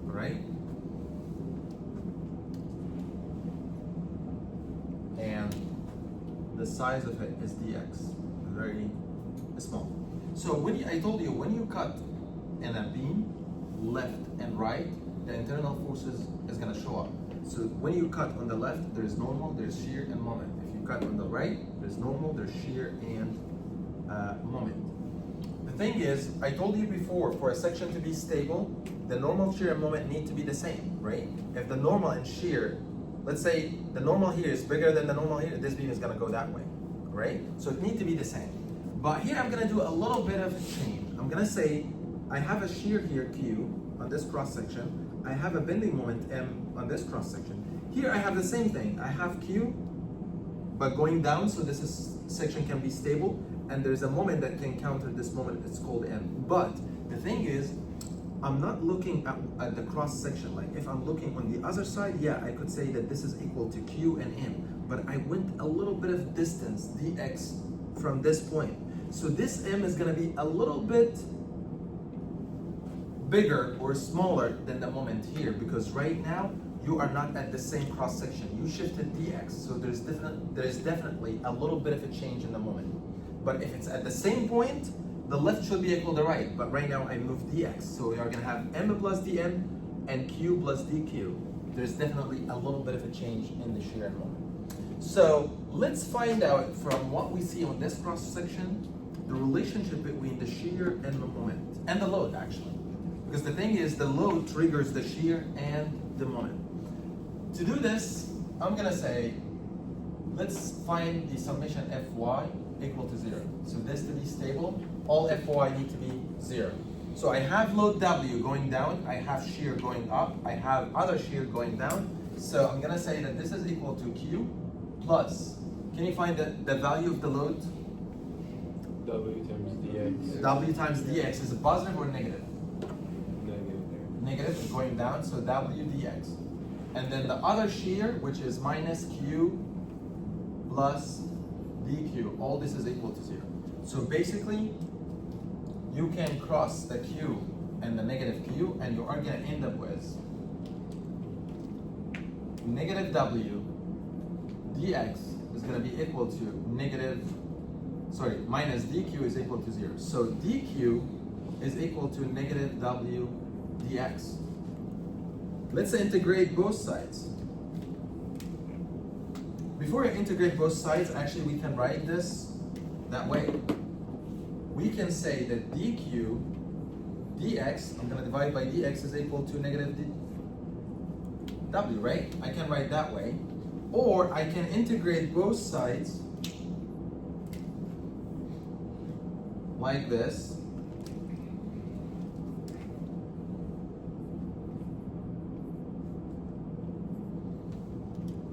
right? And the size of it is dx, very small. So I told you, when you cut in a beam, left and right, the internal forces is gonna show up. So when you cut on the left, there's normal, there's shear and moment. If you got on the right, there's normal, there's shear, and moment. The thing is, I told you before, for a section to be stable, the normal, shear, and moment need to be the same, right? If the normal and shear, let's say the normal here is bigger than the normal here, this beam is gonna go that way, right? So it needs to be the same. But here I'm gonna do a little bit of a change. I'm gonna say, I have a shear here, Q, on this cross section. I have a bending moment, M, on this cross section. Here I have the same thing. I have Q, but going down, so section can be stable, and there's a moment that can counter this moment, it's called M. But the thing is, I'm not looking at the cross section. Like if I'm looking on the other side, yeah, I could say that this is equal to Q and M, but I went a little bit of distance, dx, from this point. So this M is gonna be a little bit bigger or smaller than the moment here, because right now you are not at the same cross section. You shifted dx, so there is definitely a little bit of a change in the moment. But if it's at the same point, the left should be equal to right. But right now I moved dx, so we are gonna have m plus dm and q plus dq. There's definitely a little bit of a change in the shear and moment. So let's find out from what we see on this cross section, the relationship between the shear and the moment, and the load actually. Because the thing is, the load triggers the shear and the moment. To do this, I'm gonna say, let's find the summation Fy equal to 0. So this to be stable, all Fy need to be 0. So I have load W going down, I have shear going up, I have other shear going down. So I'm gonna say that this is equal to Q plus, can you find the value of the load? W times dx. W times dx, is it positive or negative? Negative. Negative going down, so W dx. And then the other shear, which is minus Q plus dq, all this is equal to 0. So basically, you can cross the Q and the negative Q, and you are gonna end up with negative W dx is gonna be equal to minus dq is equal to 0. So dq is equal to negative W dx. Let's integrate both sides. Before I integrate both sides, actually we can write this that way. We can say that dq dx, I'm gonna divide by dx, is equal to negative w, right? I can write that way. Or I can integrate both sides like this.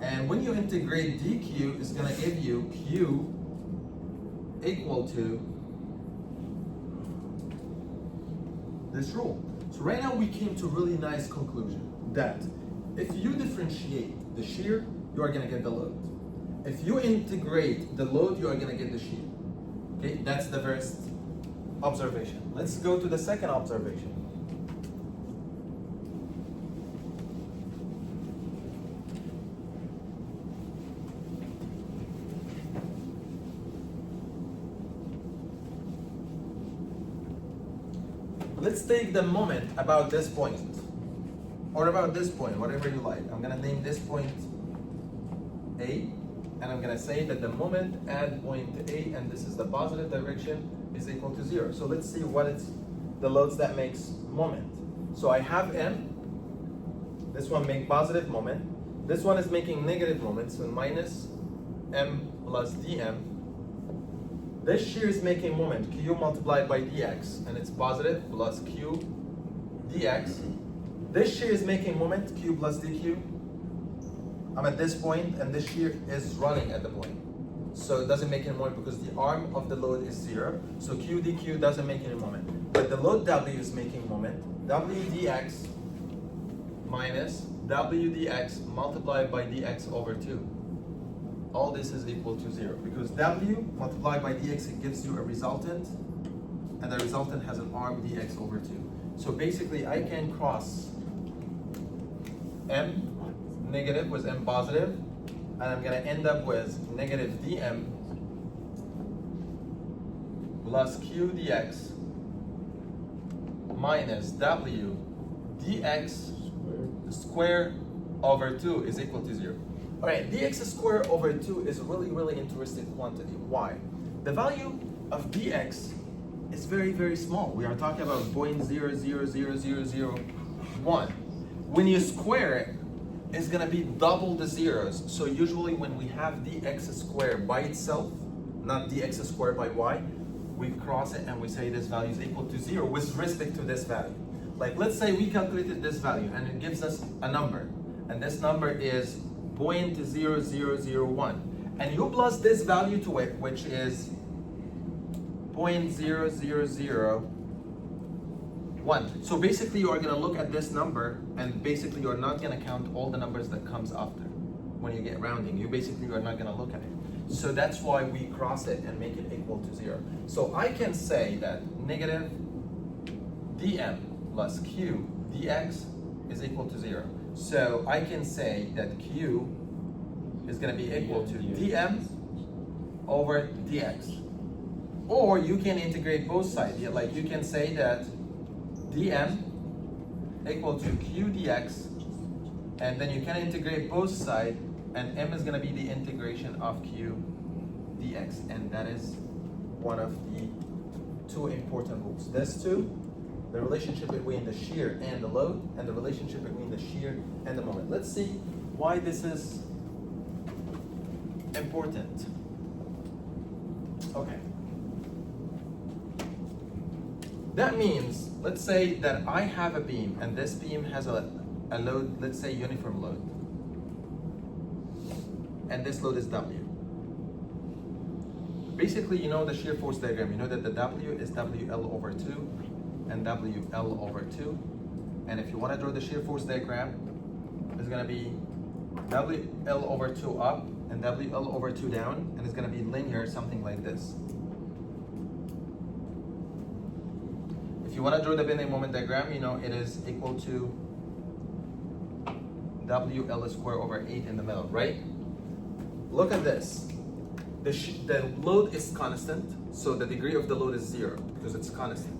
And when you integrate dq, it's going to give you q equal to this rule. So right now we came to a really nice conclusion that if you differentiate the shear, you are going to get the load. If you integrate the load, you are going to get the shear. Okay, that's the first observation. Let's go to the second observation. Let's take the moment about this point, or about this point, whatever you like. I'm gonna name this point A, and I'm gonna say that the moment at point A, and this is the positive direction, is equal to 0. So let's see what it's the loads that makes moment. So I have M, this one make positive moment, this one is making negative moment, so minus M plus dm. This shear is making moment, Q multiplied by dx, and it's positive, plus Q dx. This shear is making moment, Q plus dq. I'm at this point, and this shear is running at the point. So it doesn't make any moment because the arm of the load is 0. So Q dq doesn't make any moment. But the load W is making moment, W dx minus W dx multiplied by dx over 2. All this is equal to 0 because W multiplied by dx, it gives you a resultant, and the resultant has an arm dx over 2. So basically I can cross M negative with M positive, and I'm going to end up with negative dm plus Q dx minus W dx square over 2 is equal to 0. All right, dx squared over 2 is a really, really interesting quantity. Why? The value of dx is very, very small. We are talking about 0.000001. When you square it, it's gonna be double the zeros. So usually when we have dx squared by itself, not dx squared by y, we cross it and we say this value is equal to 0 with respect to this value. Like let's say we calculated this value and it gives us a number, and this number is 0.0001, and you plus this value to it, which is 0.0001. So basically you are going to look at this number, and basically you're not going to count all the numbers that comes after. When you get rounding, you basically are not going to look at it. So that's why we cross it and make it equal to 0. So I can say that negative dm plus q dx is equal to 0. So I can say that q is going to be equal to dm over dx. Or you can integrate both sides. Like you can say that dm equal to q dx, and then you can integrate both sides, and m is going to be the integration of q dx, and that is one of the two important rules. This two, the relationship between the shear and the load, and the relationship between the shear and the moment. Let's see why this is important. Okay. That means, let's say that I have a beam, and this beam has a load, let's say uniform load. And this load is W. Basically, you know the shear force diagram. You know that the W is WL over 2 and WL over 2. And if you want to draw the shear force diagram, it's going to be WL over 2 up and WL over 2 down, and it's going to be linear, something like this. If you want to draw the bending moment diagram, you know it is equal to WL squared over 8 in the middle, right? Look at this. The load is constant, so the degree of the load is 0 because it's constant.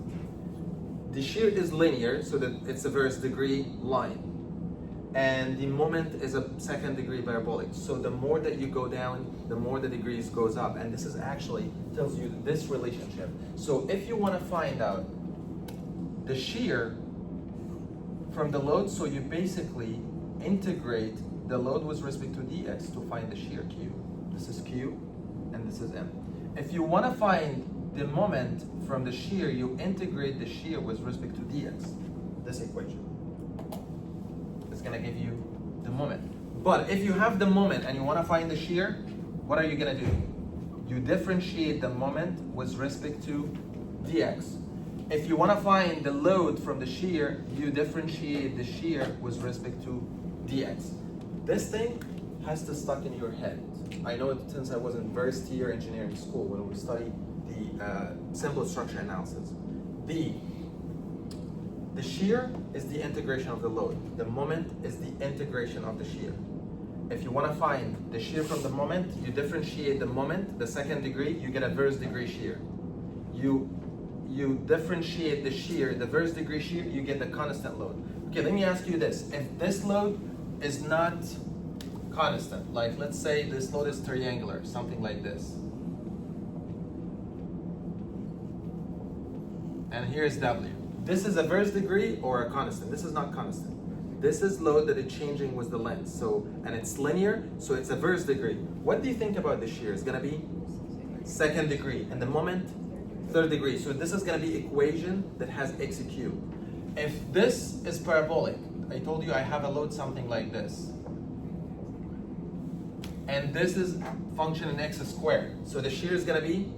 The shear is linear, so that it's a first degree line. And the moment is a second degree parabolic. So the more that you go down, the more the degrees goes up. And this is actually tells you this relationship. So if you want to find out the shear from the load, so you basically integrate the load with respect to dx to find the shear q. This is q and this is m. If you want to find the moment from the shear, you integrate the shear with respect to dx. This equation is going to give you the moment. But if you have the moment and you want to find the shear, what are you going to do? You differentiate the moment with respect to dx. If you want to find the load from the shear, you differentiate the shear with respect to dx. This thing has to stuck in your head. I know it since I was in first year engineering school when we studied the simple structure analysis. The shear is the integration of the load. The moment is the integration of the shear. If you want to find the shear from the moment, you differentiate the moment, the second degree, you get a first degree shear. You differentiate the shear, the first degree shear, you get the constant load. Okay, let me ask you this. If this load is not constant, like let's say this load is triangular, something like this. And here's W. This is a first degree or a constant. This is not constant. This is load that is changing with the length. So, and it's linear, so it's a first degree. What do you think about the shear? It's gonna be second degree. And the moment, third degree. So this is gonna be equation that has x cubed. If this is parabolic, I told you I have a load something like this. And this is function in x squared. So the shear is gonna be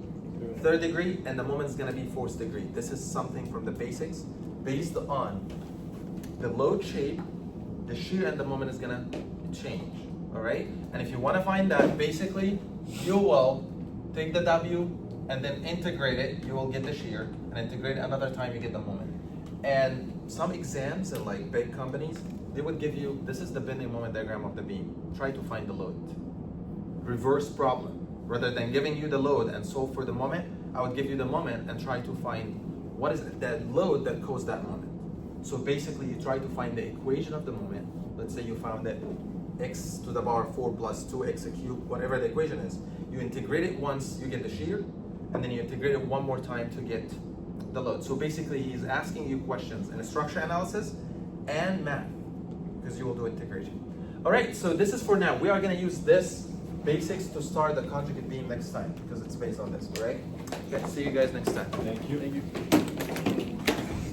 third degree and the moment is gonna be fourth degree. This is something from the basics based on the load shape, the shear and the moment is gonna change, all right? And if you wanna find that, basically, you will take the W and then integrate it, you will get the shear, and integrate it another time, you get the moment. And some exams in like big companies, they would give you, this is the bending moment diagram of the beam. Try to find the load. Reverse problem. Rather than giving you the load and solve for the moment, I would give you the moment and try to find what is that load that caused that moment. So basically you try to find the equation of the moment. Let's say you found that x to the power 4 plus 2x cubed, whatever the equation is. You integrate it once, you get the shear, and then you integrate it one more time to get the load. So basically, he's asking you questions in structure analysis and math, because you will do integration. All right, so this is for now. We are going to use this basics to start the conjugate beam next time, because it's based on this, all right? Okay, see you guys next time. Thank you.